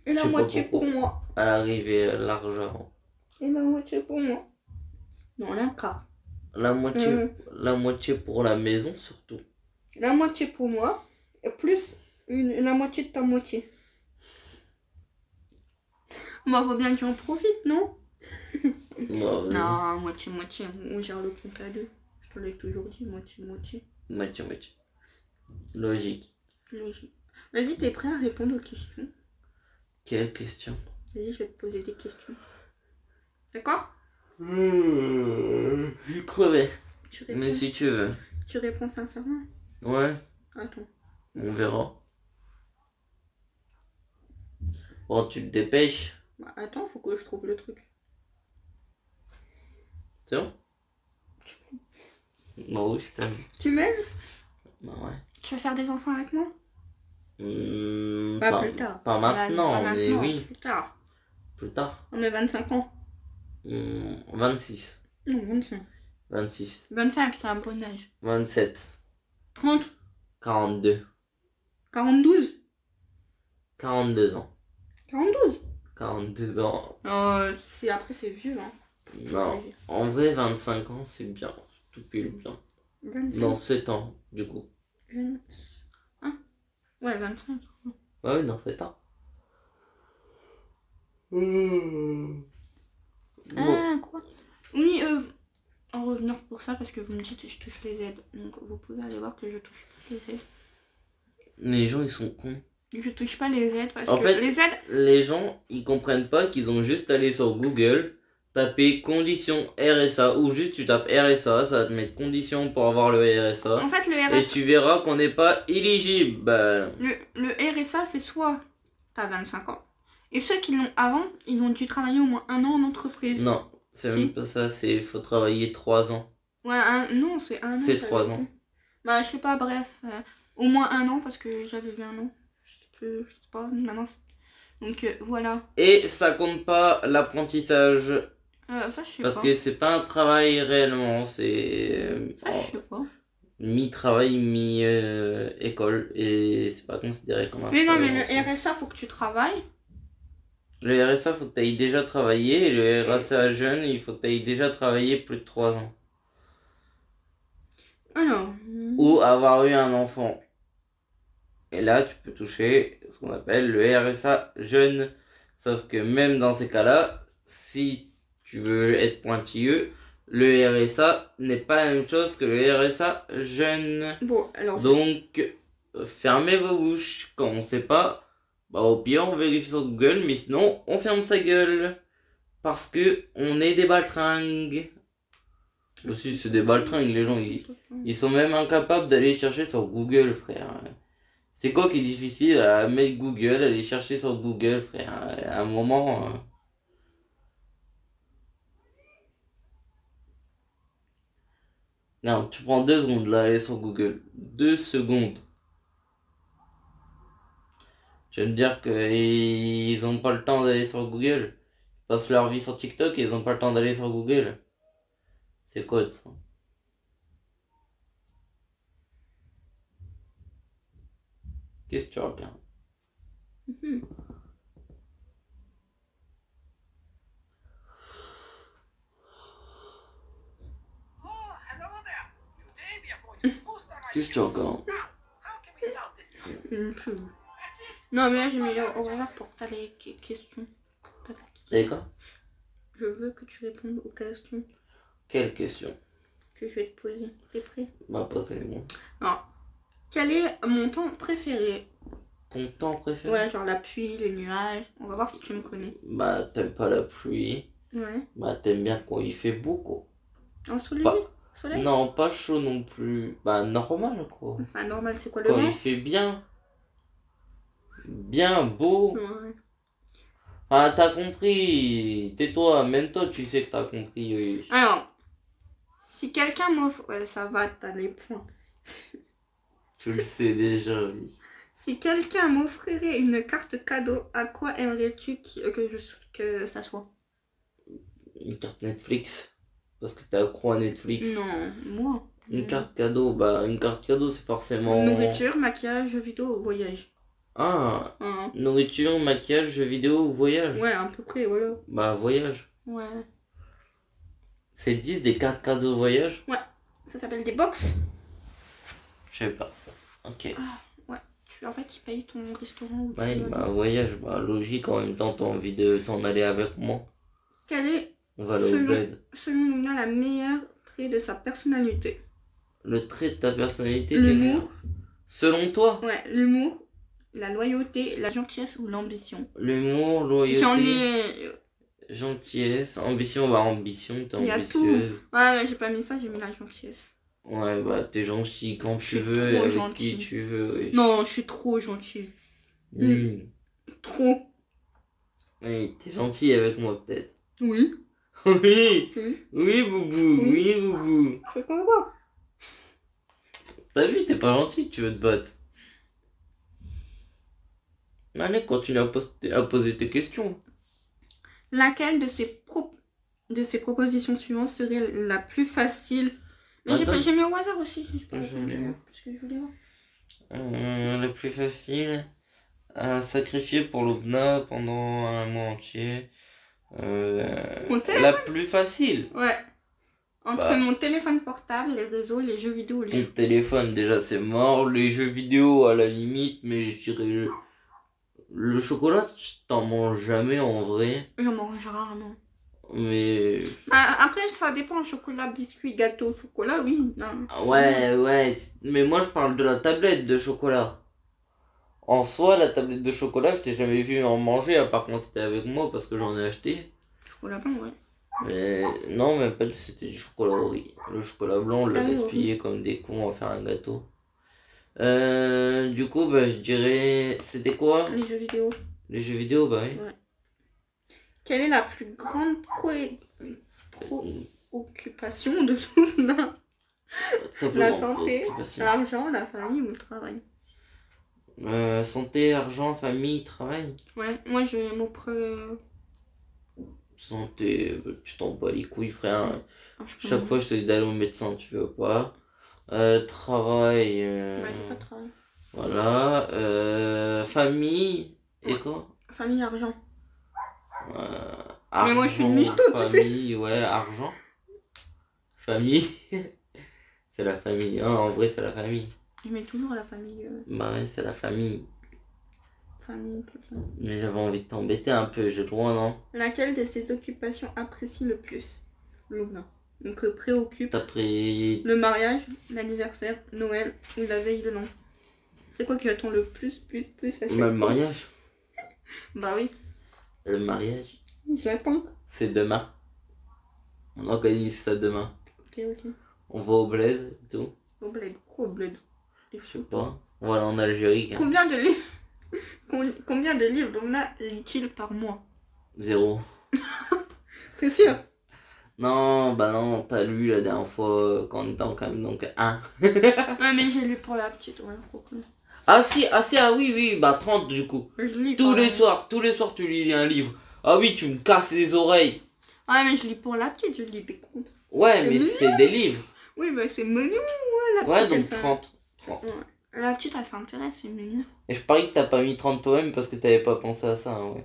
Et la Je sais pas moitié pour pourquoi. moi. Elle arrivait l'argent. Et la moitié pour moi. Non, un quart. La moitié pour la maison surtout. La moitié pour moi. Et plus la moitié de ta moitié. Bah, faut bien que j'en profite, non? Bon, vas-y. Non, moitié-moitié. On gère le compte à deux. Je te l'ai toujours dit, moitié-moitié. Moitié. Logique. Logique. Vas-y, t'es prêt à répondre aux questions? Quelle question? Vas-y, je vais te poser des questions. D'accord? Je suis crevé. Tu réponds, Mais si tu veux. tu réponds sincèrement? Ouais, Attends. on verra. Bon, tu te dépêches. Bah, attends, faut que je trouve le truc. C'est bon? Bah oui, je t'aime. Tu m'aimes? Bah ouais. Tu veux faire des enfants avec moi? Pas pas, plus tard. pas maintenant, Pas mais maintenant, oui, plus tard. plus tard. On est 25 ans. 26, Non, 25. 26, 25, c'est un bon âge. 27, 30, 42, 42, 42 ans. 42. 42 ans. Après, c'est vieux, hein. Non, en vrai, 25 ans, c'est bien. Tout pile bien. 25. Dans 7 ans, du coup. Hein? Ouais, 25. Ouais, dans 7 ans. Bon. Ah, quoi? Oui, en revenant pour ça, parce que vous me dites que je touche les aides. Donc, vous pouvez aller voir que je touche pas les aides. Les gens, ils sont cons. Je touche pas les aides parce En que fait, les aides... les gens, ils comprennent pas qu'ils ont juste allé sur Google, taper conditions RSA, ou juste tu tapes RSA, ça va te mettre conditions pour avoir le RSA. En fait, le Et RSA, tu verras qu'on n'est pas éligible. Bah, le RSA, c'est soit t'as 25 ans. Et ceux qui l'ont avant, ils ont dû travailler au moins 1 an en entreprise. non, c'est Si. même pas ça, c'est faut travailler 3 ans. Ouais, non, c'est 1 an. C'est ça 3 veut ans. dire. Bah, je sais pas, bref. Au moins 1 an parce que j'avais vu 1 an. Je sais pas, maintenant. Donc, voilà. Et ça compte pas l'apprentissage, Ça, je sais parce pas. que c'est pas un travail réellement, c'est Ça, je sais pas. mi-travail, mi-école, et c'est pas considéré comme un Mais non, travail mais en soi. le RSA, faut que tu travailles. Le RSA, faut que tu aies déjà travaillé, et le RSA jeune, il faut que tu aies déjà travaillé plus de 3 ans. Alors. Ou avoir eu un enfant. Et là, tu peux toucher ce qu'on appelle le RSA jeune. Sauf que même dans ces cas-là, si tu veux être pointilleux, le RSA n'est pas la même chose que le RSA jeune. Bon, alors. Donc, fermez vos bouches. Quand on sait pas, bah au pire, on vérifie sur Google, mais sinon, on ferme sa gueule. Parce que on est des baltringues. Aussi, c'est des baltringues, les gens, ils sont même incapables d'aller chercher sur Google, frère. C'est quoi qui est difficile à mettre Google, aller chercher sur Google, frère? À un moment, Non, tu prends 2 secondes là, aller sur Google. 2 secondes. Je vais me dire qu'ils ont pas le temps d'aller sur Google. Ils passent leur vie sur TikTok et ils ont pas le temps d'aller sur Google. C'est quoi ça? Qu'est-ce que tu regardes? Mhm. Oh, hello there. Today we are going to boost our Qu'est-ce que tu regardes? Now, how can we solve this? Plus. That's it. Non, mais là, j'ai mis au hasard pour t'as les questions. C'est quoi? Je veux que tu répondes aux questions Quelle question? que je vais te poser. T'es prêt? Bah, posez-moi. Alors, quel est mon temps préféré? Ton temps préféré? Ouais, genre la pluie, les nuages. On va voir si tu me connais. Bah, t'aimes pas la pluie. Ouais. Bah, t'aimes bien quand il fait beau, quoi. Ensoleillé? Pas- Soleil? Non, pas chaud non plus. Bah, normal, quoi. Enfin, normal, c'est quoi le Quand vent? il fait bien. Bien beau. Ouais. Ah, t'as compris. Tais-toi, même toi, tu sais que t'as compris. Oui. Alors, si quelqu'un m'offre... Ouais, ça va, t'as les points. Tu le sais déjà, oui. Si quelqu'un m'offrirait une carte cadeau, à quoi aimerais-tu que ça soit? Une carte Netflix. Parce que t'es accro à Netflix. Non, moi. Une carte cadeau, bah, une carte cadeau, c'est forcément. Nourriture, maquillage, jeux vidéo, voyage. Ah, Hein. nourriture, maquillage, jeux vidéo, voyage. Ouais, à peu près, voilà. Bah, voyage. Ouais. C'est 10 des cartes cadeaux voyage? Ça s'appelle des box. Je sais pas. Ok. En fait, tu payes ton restaurant où tu Ouais, vas bah, aller. voyage, bah, logique, en même temps, t'as envie de t'en aller avec moi. Quel est, On va aller au selon, bled. selon Luna, la meilleure trait de sa personnalité? Le trait de ta personnalité, t'es L'humour. meilleur. Selon toi? Ouais, l'humour, la loyauté, la gentillesse ou l'ambition? L'humour, loyauté, J'en ai... gentillesse, ambition, bah, ambition, t'es Il y a ambitieuse. Ouais, mais j'ai pas mis ça, j'ai mis la gentillesse. Ouais, bah, t'es gentil quand Je tu suis veux et trop avec gentil. qui tu veux. Oui. Non, je suis trop gentille. Hmm. Trop. Oui, t'es gentil avec moi, peut-être. Oui. Oui, Oui. oui, boubou, Oui. oui, boubou. Je fais comme ça. T'as vu, t'es pas gentil, tu veux te battre. Allez, continue à poser tes questions. Laquelle de ces propositions suivantes serait la plus facile? Mais Attends. j'ai mis au hasard aussi. J'ai pas Je répondu, l'ai. parce que je voulais voir. Le plus facile à sacrifier pour l'Obna pendant un mois entier. Mon téléphone? La plus facile. Ouais. Entre Bah. mon téléphone portable, les réseaux, les jeux vidéo, les Ton jeux. téléphone, déjà, c'est mort. Les jeux vidéo, à la limite, mais je dirais le chocolat, t'en manges jamais en vrai. J'en mange rarement. Mais Après, ça dépend. Chocolat, biscuit, gâteau, chocolat, oui. Non. ouais, mais moi je parle de la tablette de chocolat. En soi, la tablette de chocolat, je t'ai jamais vu en manger, à part quand t'étais avec moi, parce que j'en ai acheté. Chocolat blanc, ouais. Mais non, même pas, c'était du chocolat au riz. Le chocolat blanc, on l'a Ah oui, gaspillé comme des cons, on va faire un gâteau. Du coup, bah, je dirais, c'était quoi? Les jeux vidéo. Les jeux vidéo, bah oui. Quelle est la plus grande préoccupation de Luna? T'as pas La grand santé, préoccupation. l'argent, la famille ou le travail? Santé, argent, famille, travail. Ouais, moi je vais mon Santé, tu t'en bats les couilles, frère. je Chaque fois, je te dis d'aller au médecin, tu veux pas. Travail, Ouais, j'ai pas de travail. voilà. Famille, et Ouais. quoi? Famille, argent. Argent, Mais moi, je suis une mytho, tu sais. famille, ouais, argent. Famille, c'est la famille. Hein, en vrai, c'est la famille. Je mets toujours la famille. Bah ouais, c'est la famille. Famille, tout ça. Mais j'avais envie de t'embêter un peu, j'ai le droit, non? Laquelle de ces occupations apprécie le plus? Luna. Donc préoccupe. T'as pris... Le mariage, l'anniversaire, Noël ou la veille de l'an. C'est quoi qui attend le plus à chaque Bah, le fois? mariage. Bah oui, Le mariage, je l'attends. c'est demain. On organise ça demain. Ok. On va au bled et tout. Au bled. Au bled. Je sais pas. On va aller en Algérie. Hein. Combien de livres Combien de livres Luna lit-il par mois? 0. T'es sûr? Non, bah non, t'as lu la dernière fois quand on était en cam, donc 1. Ouais, mais j'ai lu pour la petite, ouais, faut que- Ah si, ah oui, oui, bah 30 du coup. Je lis Tous pour les la... soirs, tu lis un livre. Ah oui, tu me casses les oreilles. Ouais, mais je lis pour la petite, je lis des contes. Ouais, C'est mais mignon. c'est des livres. Oui, mais c'est mignon, ouais, la Ouais, petite, elle donc s'in- 30. Ouais. La petite, elle s'intéresse, c'est mignon. Et je parie que t'as pas mis 30 toi-même parce que t'avais pas pensé à ça, hein, ouais.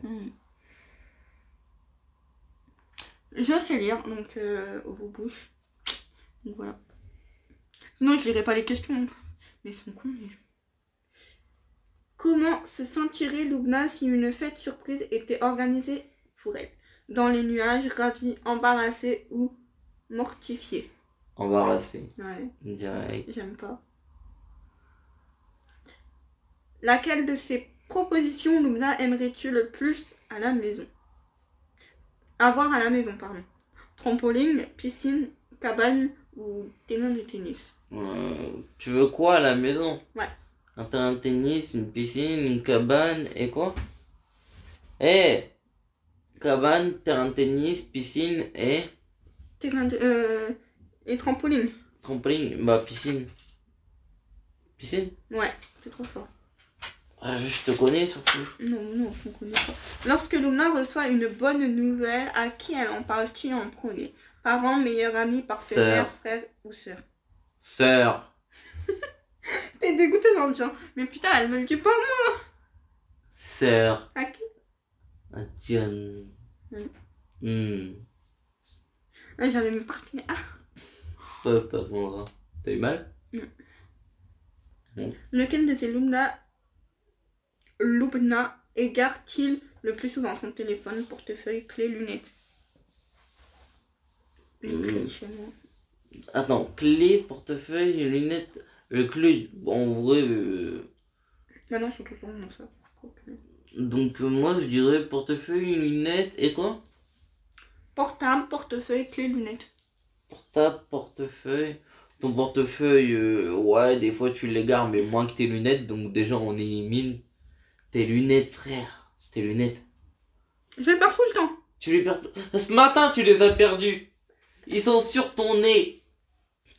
Je sais lire, donc vos bouches. Donc voilà. Sinon, je lirai pas les questions. Mais ils sont cons, les gens. Comment se sentirait Lubna si une fête surprise était organisée pour elle? Dans les nuages, ravie, embarrassée ou mortifiée? Embarrassé, Ouais, direct. j'aime pas. Laquelle de ces propositions Lubna aimerais-tu le plus à la maison? Avoir à la maison, pardon. Trampoline, piscine, cabane ou terrain de tennis? Tu veux quoi à la maison? Ouais. Un terrain de tennis, une piscine, une cabane et quoi? Eh, cabane, terrain de tennis, piscine et Terrain de... et trampoline. trampoline, bah piscine. Piscine? Ouais, c'est trop fort. Ah, je te connais surtout. Non, je ne connais pas. Lorsque Luna reçoit une bonne nouvelle, à qui elle en parle-t-il en premier? Parents, meilleurs amis, partenaires, Sœur. frères ou sœurs? Sœur. T'es dégoûté dans le genre. Mais putain, elle me le dit pas moi. Sœur. À qui? Ah, Diane. Ah, j'avais mes partenaires. Ah. Ça t'apprendra. T'as eu mal? Lequel de ces Lubna égare-t-il le plus souvent son téléphone, portefeuille, clé, lunettes? Les clés chez moi. Attends, clé, portefeuille, lunettes. Le clé, en vrai. Maintenant, ils sont toujours dans ça. Donc, moi je dirais portefeuille, lunettes et quoi? Portable, portefeuille, clé, lunettes. Portable, portefeuille. Ton portefeuille, ouais, des fois tu l'égares, mais moins que tes lunettes, donc déjà on élimine tes lunettes, frère. Tes lunettes. Je les perds tout le temps. Tu les perds. Ce matin, tu les as perdus. Ils sont sur ton nez.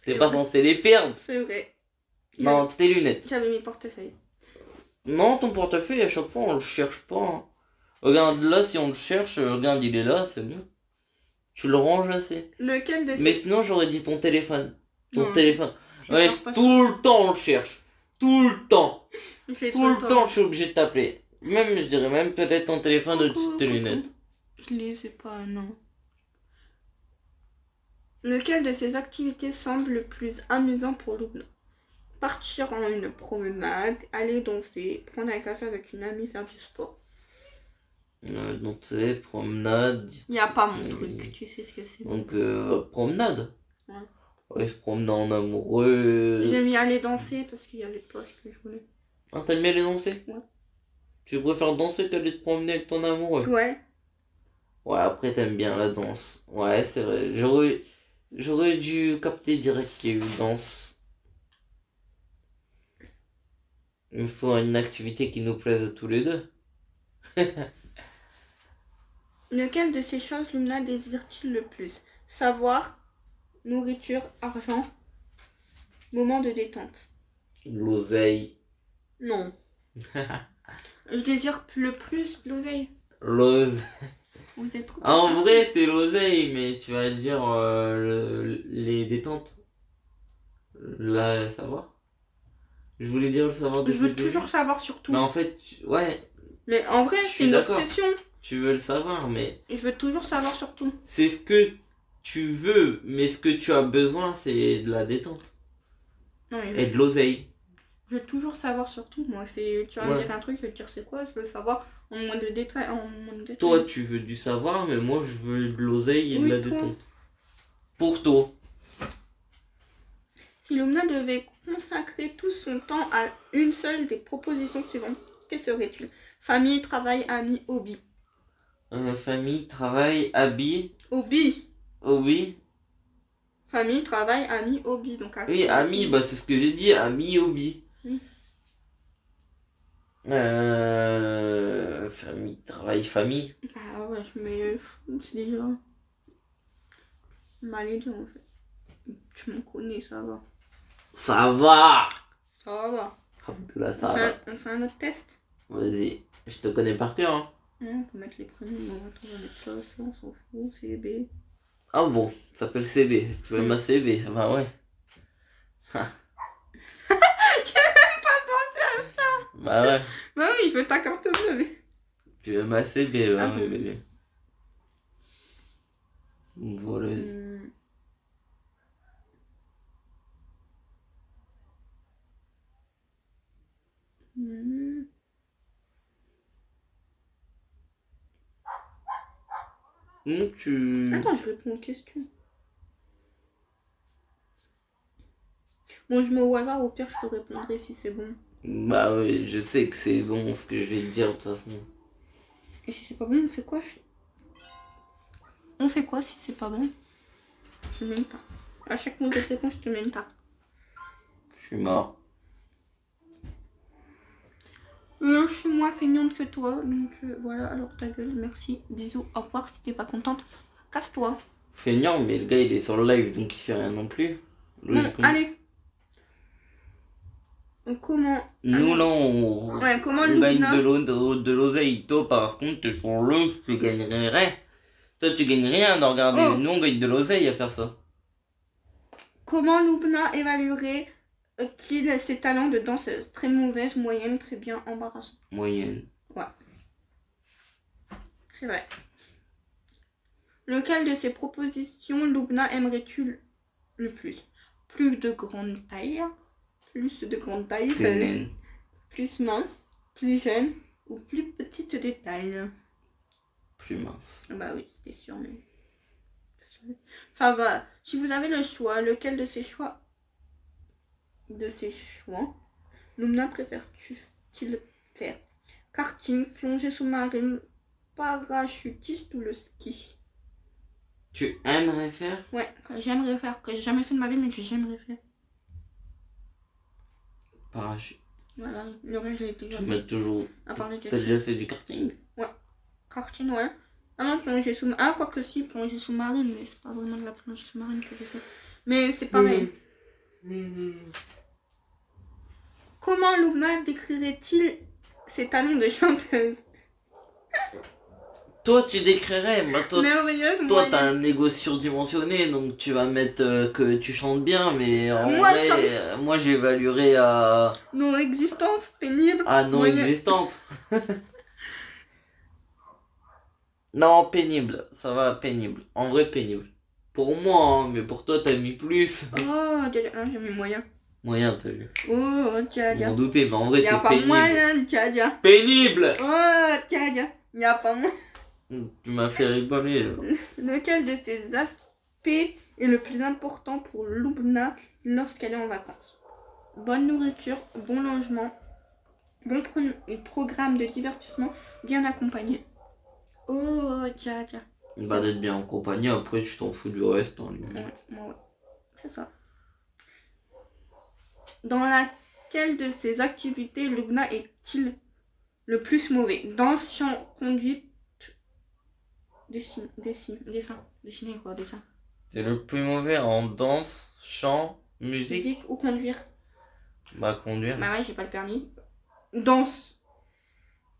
T'es pas censé les perdre. C'est vrai. Non, tes lunettes. J'avais mes portefeuilles. Non, ton portefeuille, à chaque fois, on le cherche pas, hein. Regarde là, si on le cherche, regarde, il est là, c'est bon. Tu le ranges assez. Lequel de Mais ces... sinon, j'aurais dit ton téléphone. Ton Non, téléphone. je Ouais, perds pas tout le temps, on le cherche. Tout le temps. Je fais Tout le temps, je suis obligé de t'appeler. Même, je dirais même peut-être ton téléphone au-dessus de tes lunettes. Je les sais pas, non. Lequel de ces activités semble le plus amusant pour Lubna? Partir en une promenade, aller danser, prendre un café avec une amie, faire du sport. Donc, c'est promenade. Il n'y a pas mon truc, tu sais ce que c'est. Donc, promenade. Ouais. Ouais, se promener en amoureux. J'aime y aller danser parce qu'il y avait pas ce que je voulais. Ah, t'aimes bien aller danser? Ouais. Tu préfères danser qu'aller te promener avec ton amoureux? Ouais. Ouais, après t'aimes bien la danse. Ouais, c'est vrai. J'aurais dû capter direct qu'il y a eu danse. Il me faut une activité qui nous plaise à tous les deux. Lequel de ces choses Luna désire-t-il le plus? Savoir, nourriture, argent, moment de détente. L'oseille. Non. Je désire le plus l'oseille. L'oseille. Vous êtes trop... En vrai, c'est l'oseille, mais tu vas dire les détentes. Là, savoir. Je voulais dire le savoir Je depuis veux le début. toujours savoir sur tout. Mais en fait, ouais, Mais en vrai, Je c'est suis une d'accord. obsession. tu veux le savoir, mais Je veux toujours savoir sur tout. c'est ce que tu veux, mais ce que tu as besoin, c'est de la détente. Non, mais Et de l'oseille. je veux toujours savoir sur tout. Moi, c'est... Tu vas me Ouais. dire un truc, je vais te dire c'est quoi. Je veux savoir en moins de détails. Toi, tu veux du savoir, mais moi, je veux de l'oseille et Oui, de la toi. détente. Pour toi. Si Lumna devait consacrer tout son temps à une seule des propositions suivantes, que serait-il? Famille, travail, amis, hobby. Famille, travail, habit, Hobby. hobby. Famille, travail, amis, hobby. Donc, Oui, amis, bah c'est ce que j'ai dit, amis, hobby. Oui. Famille, travail, famille. Ah ouais, mais c'est déjà... Mal dit en fait. Tu me connais, ça va. Ça va. Ça va. Alhamdoulilah, ça va. On fait un autre test. Vas-y, je te connais par cœur. Hein. Non, faut mettre les prénoms. Non, attends, on va mettre ça, on s'en fout. C'est B. Ah bon, ça s'appelle CB. Tu veux ma CB? Bah ouais. Bah ouais. Bah oui, il veut ta carte bleue. Mais... Tu veux ma CB, bah Ah ouais, bon. bébé. Une voleuse. Tu... Attends, je réponds aux questions. Bon, je mets au hasard, au pire, je te répondrai si c'est bon. Bah oui, je sais que c'est bon ce que je vais te dire de toute façon. Et si c'est pas bon, on fait quoi On fait quoi si c'est pas bon? Je te mets une tarte. À chaque mauvaise réponse, je te mets une tarte. Je suis mort. Je suis moins feignante que toi, donc voilà, alors ta gueule, merci, bisous, au revoir, si t'es pas contente, casse-toi. Feignant, mais le gars il est sur le live donc il fait rien non plus. Bon, allez. Comment... Nous là on, ouais, comment on gagne Lumina... de l'oseille. Toi par contre t'es sur le, tu gagnerais rien. Toi tu gagnes rien d'en regarder. Oh. Nous on gagne de l'oseille à faire ça. Comment Lumina évaluerait-il ses talents de danseuse? Très mauvaise, moyenne, très bien, embarrassante. Moyenne. Ouais. C'est vrai. Lequel de ces propositions Lubna aimerais-tu le plus? Plus de grande taille, plus de grande taille, Fénène. plus mince, plus jeune ou plus petite de taille? Plus mince. Bah oui, c'était sûr, mais... Ça va. Si vous avez le choix, lequel de ces choix Lumna préfère-t-il faire? Karting, plongée sous-marine, parachutiste ou le ski? Tu aimerais faire? Ouais, que j'aimerais faire, que j'ai jamais fait de ma vie, mais que j'aimerais faire. Parachute. Voilà, le reste j'ai déjà Tu fait. mets toujours. À part les T'as questions. déjà fait du karting? Karting, ouais. Ah non, plongée sous-marine. Ah, quoi que si, plongée sous-marine, mais c'est pas vraiment de la plongée sous-marine que j'ai fait. Mais c'est pareil. Comment Lumna décrirait-il ses talents de chanteuse? Toi tu décrirais, bah, Merveilleuse, toi moyenne. t'as un ego surdimensionné donc tu vas mettre que tu chantes bien mais en Moi, vrai moi j'évaluerais à Non existence, pénible. non moyenne. existante. Non pénible, ça va pénible, en vrai pénible. Pour moi hein, mais pour toi t'as mis plus. Oh, non, j'ai mis moyen. Moyen t'as vu. Oh, Je tiens. m'en doutais mais en vrai Y'a c'est pas pénible. moyen, tiens. Pénible. Oh, tiens. Y'a pas moyen. Tu m'as fait rigoler là. Lequel de ces aspects est le plus important pour Lubna lorsqu'elle est en vacances? Bonne nourriture, bon logement, bon programme de divertissement, bien accompagné. Oh, tiens. Bah d'être bien en compagnie, après tu t'en fous du reste. Hein, Ouais, c'est ça. Dans laquelle de ces activités Lubna est-il le plus mauvais? Danse, chant, conduite, dessin. Dessiner quoi, dessin. T'es le plus mauvais en danse, chant, musique. Musique ou conduire? Bah conduire. Bah ouais, j'ai pas le permis. Danse.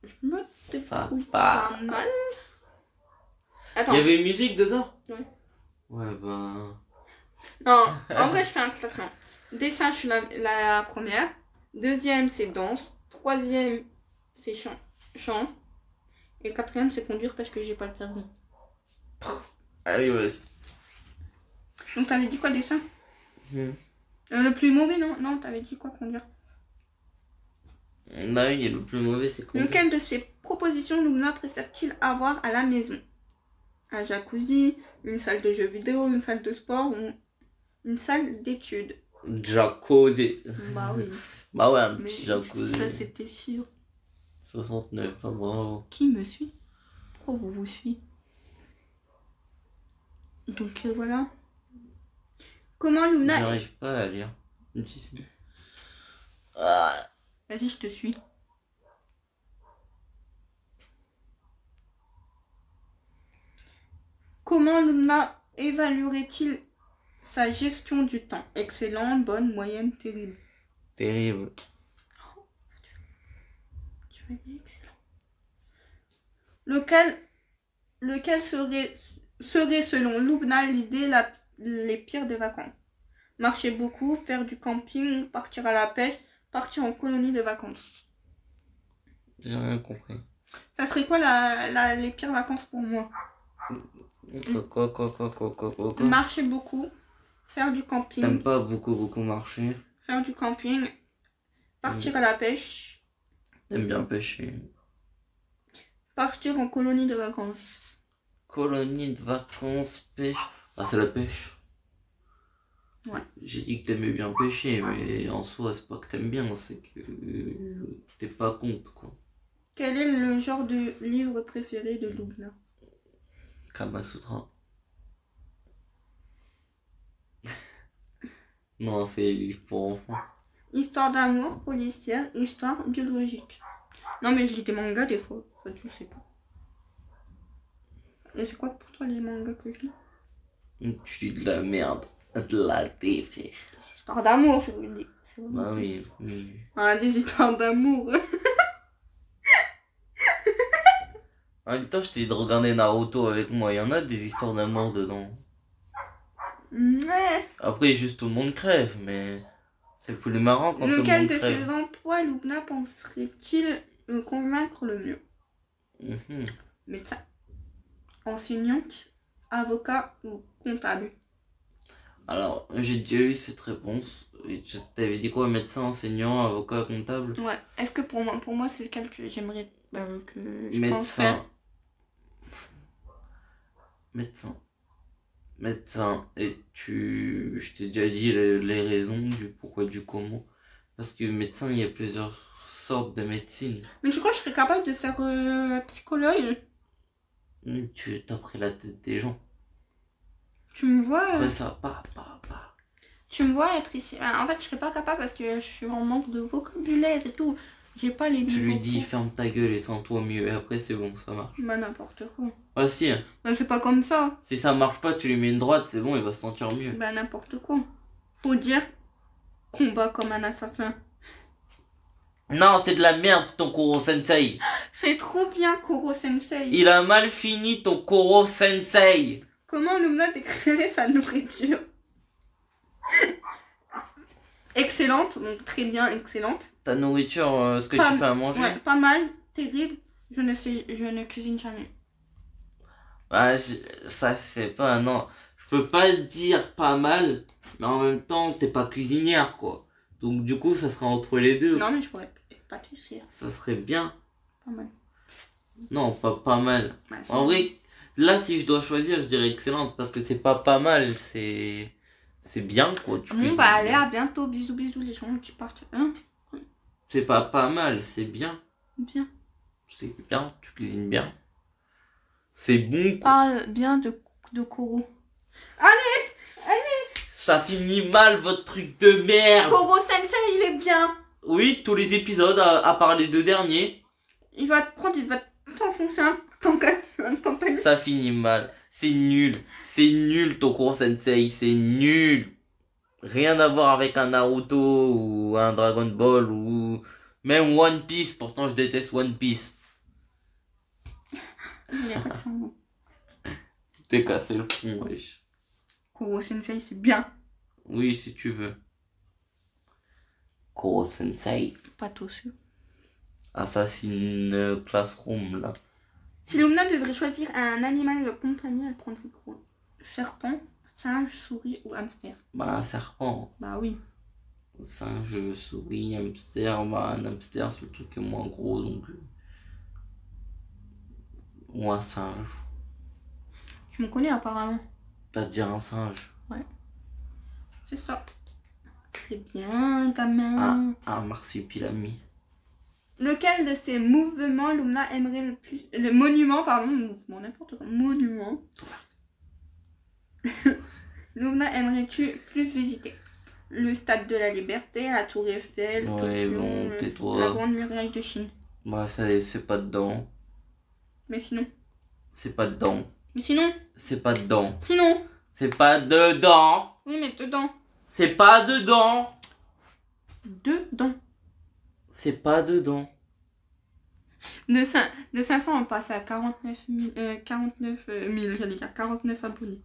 Je me débrouille pas pas mal. Attends. Il y avait musique dedans? Ouais. Ouais bah... Non, en vrai je fais un classement. Dessin, je suis la première. Deuxième c'est danse. Troisième c'est chant. Et quatrième c'est conduire parce que j'ai pas le permis. Allez vas-y. Donc t'avais dit quoi, dessin? Le plus mauvais, non? Non, t'avais dit quoi, conduire? Bah oui, le plus mauvais c'est conduire. Lequel de ces propositions Lumna préfère-t-il avoir à la maison? Un jacuzzi, une salle de jeux vidéo, une salle de sport ou une salle d'études? Jacuzzi. Bah oui. Bah ouais, un Mais petit jacuzzi. ça c'était sûr. 69, ah, bravo. Qui me suit? Pourquoi vous suivez? Donc voilà. Comment Lumna... J'arrive pas à lire. Ah. Vas-y, je te suis. Comment Lumna évaluerait-il sa gestion du temps? Excellente, bonne, moyenne, terrible. Terrible. Tu vas dire excellent. Lequel serait selon Lubna l'idée les pires des vacances? Marcher beaucoup, faire du camping, partir à la pêche, partir en colonie de vacances. J'ai rien compris. Ça serait quoi les pires vacances pour moi? Quoi? Marcher beaucoup, faire du camping, T'aimes pas beaucoup marcher. faire du camping, partir à la pêche, T'aimes bien pêcher. partir en colonie de vacances. Colonie de vacances, pêche. Ah, c'est la pêche. Ouais. J'ai dit que t'aimais bien pêcher, mais en soi, c'est pas que t'aimes bien, c'est que t'es pas contre, quoi. Quel est le genre de livre préféré de Lubna? Kama Sutra. Non, c'est les livres pour enfants. Histoire d'amour, policière, histoire biologique. Non mais je lis des mangas des fois, ça tu le sais pas. Et c'est quoi pour toi les mangas que je lis? Tu dis de la merde. De la défait. Histoire d'amour, je vous dis. Bah oui. Ah, des histoires d'amour. En même temps, je t'ai dit de regarder Naruto avec moi. Il y en a des histoires d'amour dedans. Ouais. Après, juste tout le monde crève, mais c'est plus marrant quand tout le Lequel monde de crève. ces emplois Lubna penserait-il me convaincre le mieux? Mhm. Médecin, enseignante, avocat ou comptable? Alors, j'ai déjà eu cette réponse. Et je t'avais dit quoi? Médecin, enseignant, avocat, comptable? Ouais. Est-ce que pour moi c'est lequel que j'aimerais que je pense Médecin. faire? Médecin. Et je t'ai déjà dit les raisons du pourquoi, du comment. Parce que médecin, il y a plusieurs sortes de médecine. Mais tu crois que je serais capable de faire psychologue? Tu t'as pris la tête des gens. Tu me vois Après ça, Tu me vois être ici. En fait, je serais pas capable parce que je suis en manque de vocabulaire et tout. J'ai pas les Tu lui niveaux dis pour. ferme ta gueule et sens-toi mieux. Et après, c'est bon, ça marche. Bah n'importe quoi. Ah si, hein. Bah c'est pas comme ça. Si ça marche pas, tu lui mets une droite, c'est bon, il va se sentir mieux. Bah n'importe quoi. Faut dire combat comme un assassin. Non, c'est de la merde ton Koro Sensei. C'est trop bien, Koro Sensei. Il a mal fini ton Koro Sensei. Comment Lumna décrirait sa nourriture? Excellente, donc très bien, excellente. Ta nourriture, ce que Pas- tu fais à manger. Ouais, pas mal, terrible. Je ne cuisine jamais. Ah, ça c'est pas, non. Je peux pas dire pas mal, mais en même temps, t'es pas cuisinière, quoi. Donc du coup, ça serait entre les deux. Non, mais je pourrais pas te dire. Ça serait bien. Pas mal. Non, pas mal. Ouais, En vrai, là, si je dois choisir, je dirais excellente, parce que c'est pas mal, c'est bien, quoi. Tu Bon, cuisines bah allez, bien. à bientôt. Bisous, bisous les gens qui partent. Hein? C'est pas mal, c'est bien. Bien. C'est bien, tu cuisines bien. C'est bon, quoi. Parle bien de Koro. Ça finit mal, votre truc de merde. Koro Sensei, il est bien. Oui, tous les épisodes, à part les 2 derniers, Il va t'enfoncer un tampon. ça finit mal. C'est nul ton cours Sensei, c'est nul. Rien à voir avec un Naruto ou un Dragon Ball ou même One Piece. Pourtant, je déteste One Piece. Il y a pas de changement. T'es cassé le fond, wesh. Koro Sensei, c'est bien. Oui, si tu veux. Koro Sensei. Pas tous ceux. Assassin Classroom, là. Si Lumna devrait choisir un animal de compagnie, elle prendrait quoi? Serpent, singe, souris ou hamster? Bah, serpent. Bah oui. Singe, souris, hamster. Bah, un hamster, c'est le truc qui est moins gros, donc... Ou un singe. Tu me connais apparemment. T'as dit un singe. C'est ça. C'est bien, gamin. Un marsupilami. Lequel de ces mouvements Lumna aimerait le plus... Le monument, pardon, mouvement, n'importe quoi. Monument. Lumna aimerais-tu plus visiter? Le stade de la Liberté, la Tour Eiffel, Ouais, Tokyo, bon, la tais-toi. Grande Muraille de Chine. Bah, c'est pas dedans. Mais sinon. C'est pas dedans. Mais sinon. C'est pas dedans. Sinon. C'est pas dedans. Oui, mais dedans. C'est pas dedans. Dedans. C'est pas dedans. De 500, on passe à 49 000, j'allais dire 49 abonnés.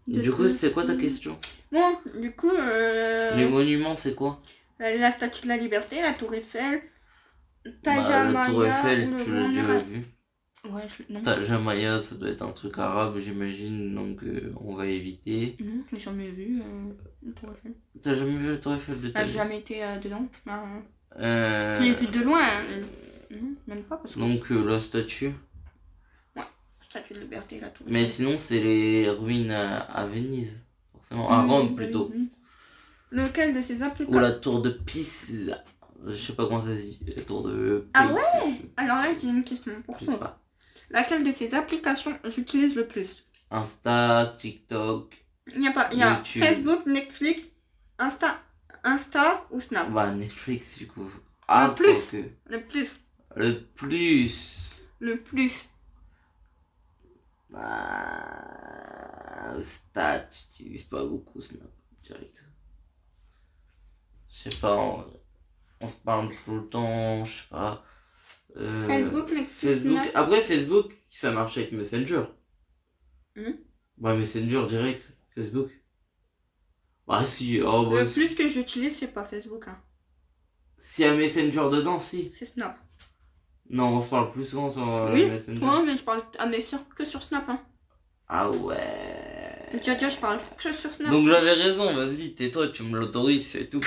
Du coup, c'était quoi ta question? Bon, du coup, Les monuments, c'est quoi? la Statue de la Liberté, la Tour Eiffel, Bah, Taja la Tour Maya Eiffel, ou le tu Grand l'as déjà Mur. vu. Ouais, non. Taja Maya, ça doit être un truc arabe, j'imagine, donc on va éviter. Non, je l'ai jamais vu, la Tour Eiffel. T'as jamais vu la Tour Eiffel de ta J'ai vie? jamais été dedans. Je l'ai vu de loin. Non, même pas parce que. Donc la statue. Statue de Liberté, la Tour Mais Eiffel. sinon, c'est les ruines à Venise. Forcément, à Rome plutôt. Lequel de ces Ou applications? la tour de Pise. Je sais pas comment ça se dit. La tour de Ah Pise. ouais? Alors là, j'ai une question pour Je sais toi. pas. Laquelle de ces applications j'utilise le plus? Insta, TikTok. Il y a YouTube. Facebook, Netflix, Insta ou Snap. Bah, Netflix, du coup. Ah, plus. quoique. Le plus. Le plus. Le plus. Stat, j'utilise pas beaucoup Snap direct. Je sais pas, on se parle tout le temps, je sais pas. Facebook, Netflix, Facebook. Snap. Après, Facebook, ça marche avec Messenger. Mhm. Ouais, Messenger direct, Facebook. Bah, si, oh, bah, Le plus que j'utilise, c'est pas Facebook. Hein. s'il y a Messenger dedans, si. C'est Snap. Non, on se parle plus souvent sur Oui, Messenger. toi, mais je parle que sur Snap. Hein. Ah ouais. Déjà, je parle que sur Snap. Donc j'avais raison, vas-y, tais-toi, tu me l'autorises, c'est tout.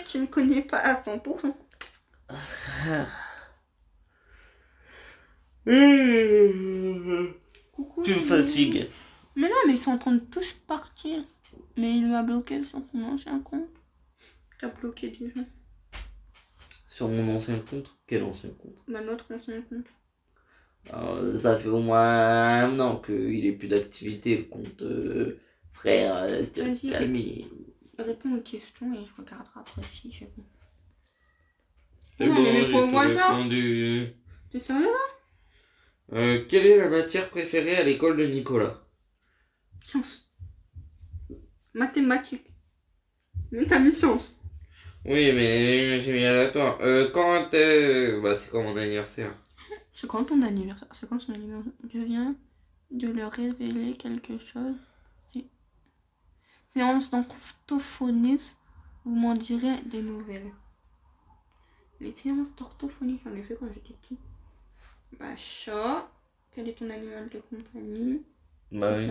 Tu me connais pas à 100%. Coucou. Tu me fatigues. Mais non, mais ils sont en train de tous partir. Mais il m'a bloqué sur son ancien compte. T'as bloqué déjà. Sur mon ancien compte? Quel ancien compte? Bah, notre ancien compte. Alors, ça fait au moins un an qu'il est plus d'activité, le compte frère. Vas-y, Camille. Réponds aux questions et je regarderai après si je réponds. C'est Non, bon, mais j'ai pour tout moi, ça. répondu. T'es sérieux là? Quelle est la matière préférée à l'école de Nicolas? Science. Mathématiques. Mais t'as mis science. Oui, mais j'ai mis aléatoire. Quand bah, c'est quand mon anniversaire. C'est quand ton anniversaire? C'est quand son anniversaire? Je viens de leur révéler quelque chose. Séance d'orthophonisme, vous m'en direz des nouvelles. Les séances d'orthophonie, j'en ai fait quand j'étais petit. Bah, chat. Quel est ton animal de compagnie? Bah oui.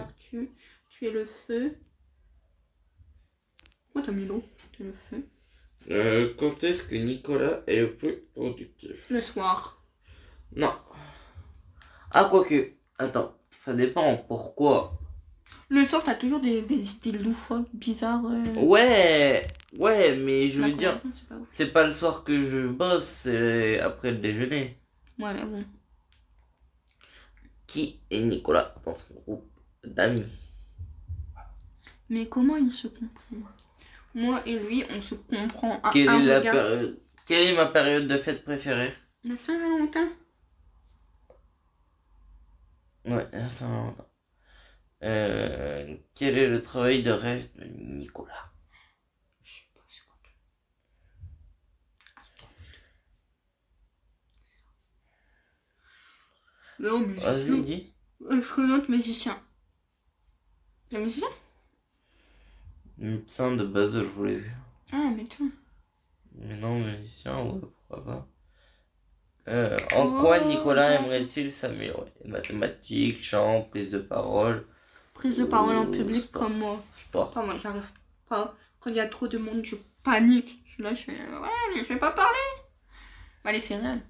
Tu es le feu. Pourquoi t'as mis l'eau? Tu es le feu. Quand est-ce que Nicolas est le plus productif? Le soir. Non. Ah, quoique. Attends, ça dépend. Pourquoi? Le soir, t'as toujours des idées loufoques, bizarres. Ouais, mais je La veux dire, conversation, c'est pas ouf. c'est pas le soir que je bosse, c'est après le déjeuner. Ouais, mais bon. Qui est Nicolas dans son groupe d'amis? Mais comment ils se comprennent? Moi et lui, on se comprend à Quelle un est regard. Quelle est ma période de fête préférée? La Saint-Valentin. Ouais, la Saint-Valentin. Quel est le travail de rêve de Nicolas? Je sais pas, c'est quoi? Non, mais Vas-y, dis. astronaute musicien. T'es musicien? Médecin de base, je voulais vu. Ah, mais tu. Mais non, musicien, ouais, pourquoi pas. En quoi Oh, Nicolas bien. aimerait-il s'améliorer? Mathématiques, chant, prise de parole, Prise de parole en public sport. comme moi. sport. Attends, moi j'arrive pas. Quand il y a trop de monde, je panique. Je suis là, je fais. Ouais, mais je vais pas parler. Bah, les céréales.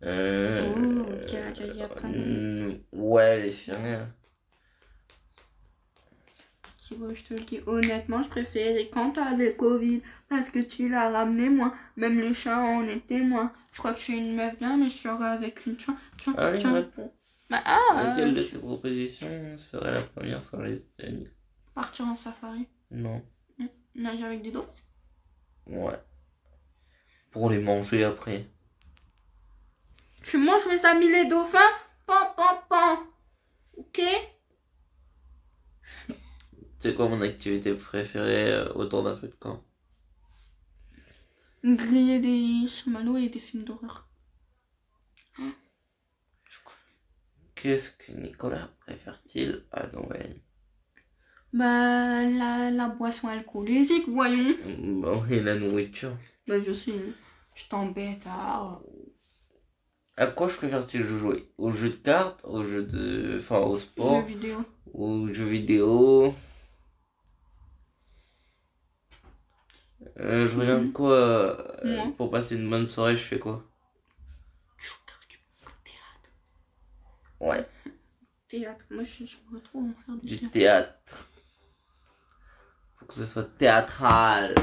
Ok, il y a plein de. Ouais, les céréales. Tu vois, je te le dis honnêtement, je préférais quand t'avais Covid parce que tu l'as ramené, moi. Même les chats en étaient, moi. Je crois que je suis une meuf bien, mais je serai avec une chat. Allez, réponds. Bah, Laquelle de ces propositions serait la première sur les États-Unis? partir en safari. Non. Nager avec des dauphins. Ouais. Pour les manger après. Tu manges mes amis les dauphins? Pan, pan, pan. Ok? C'est quoi mon activité préférée autour d'un feu de camp? Griller des chamallows et des films d'horreur. Qu'est-ce que Nicolas préfère-t-il à Noël? Bah, la boisson alcoolisée, voyons. Bon, et la nourriture. Bah, je sais, je t'embête. Ah. À quoi je préfère-t-il jouer? Aux jeux de cartes, aux jeux de... Enfin, au sport, Jeux vidéo. aux jeux vidéo. Je regarde quoi pour passer une bonne soirée, je fais quoi? Théâtre. Ouais, Théâtre. Moi, je me retrouve en faire du du théâtre. Faut que ce soit théâtral.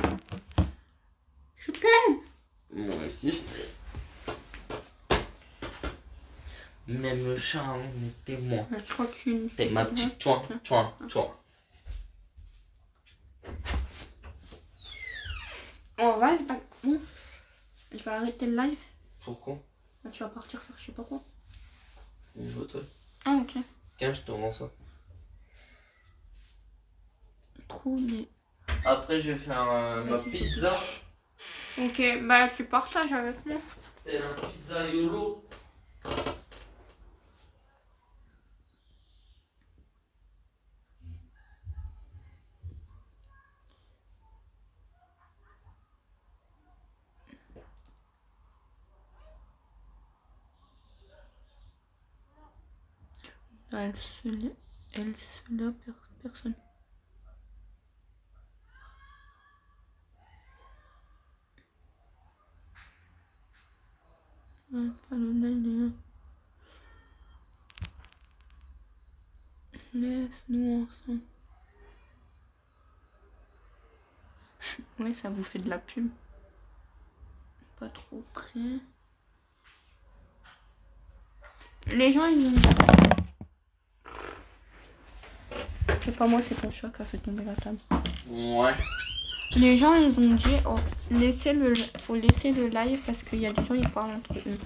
Je t'aime. Moi aussi, je t'aime. Même le chat en était moi. Je crois que T'es ma petite chouin, chouin, chouin. On va, c'est pas... Bon. Je vais arrêter le live. Pourquoi? Bah, tu vas partir faire je sais pas quoi. Je veux toi. Ah, ok. Tiens, je te rends ça. Trop des... Après, je vais faire ma pizza. Ok, bah tu partages avec moi. C'est la pizza YOLO. Elle se l'a personne. Pas le live. Laisse-nous ensemble. Ouais, ça vous fait de la pub. Pas trop près. Les gens, ils... C'est pas moi, c'est ton chat qui a fait tomber la table. Ouais. Les gens, ils ont dit, oh, faut laisser le live parce qu'il y a des gens, ils parlent entre eux.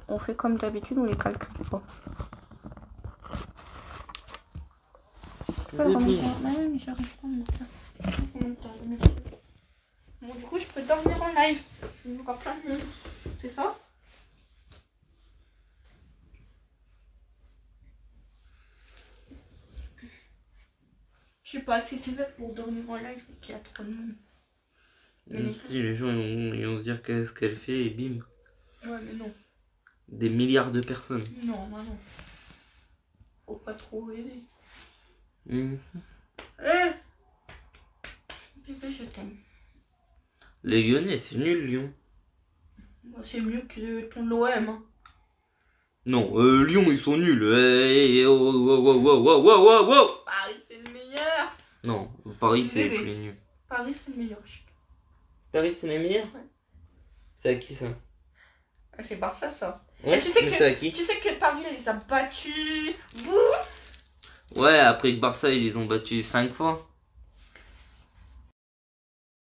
On fait comme d'habitude, on les calcule pas. Débile. Mais j'arrive pas à monter. Bon, du coup, je peux dormir en live. Je vais voir plein de monde. C'est ça? Je suis pas assez sévère pour dormir en live, il y a trop de monde. Même si les gens ils vont se dire qu'est-ce qu'elle fait et bim. Ouais, mais non. Des milliards de personnes. Non, bah non. Faut pas trop rêver. Mmh. Bébé, je t'aime. Les Lyonnais, c'est nul, Lyon. Bah, c'est mieux que ton OM. Hein. Non, Lyon, ils sont nuls. Oh, oh, oh, oh, oh, oh, oh, oh. Paris, c'est le meilleur. Non, Paris, c'est Bébé. plus nul. Paris, c'est le meilleur. Paris, c'est les meilleurs? Ouais. C'est à qui ça? C'est Barça, ça. Ouais, Et tu sais mais que- c'est à qui? Tu sais que Paris, les a battus. Ouais, après que Barça, ils les ont battus 5 fois.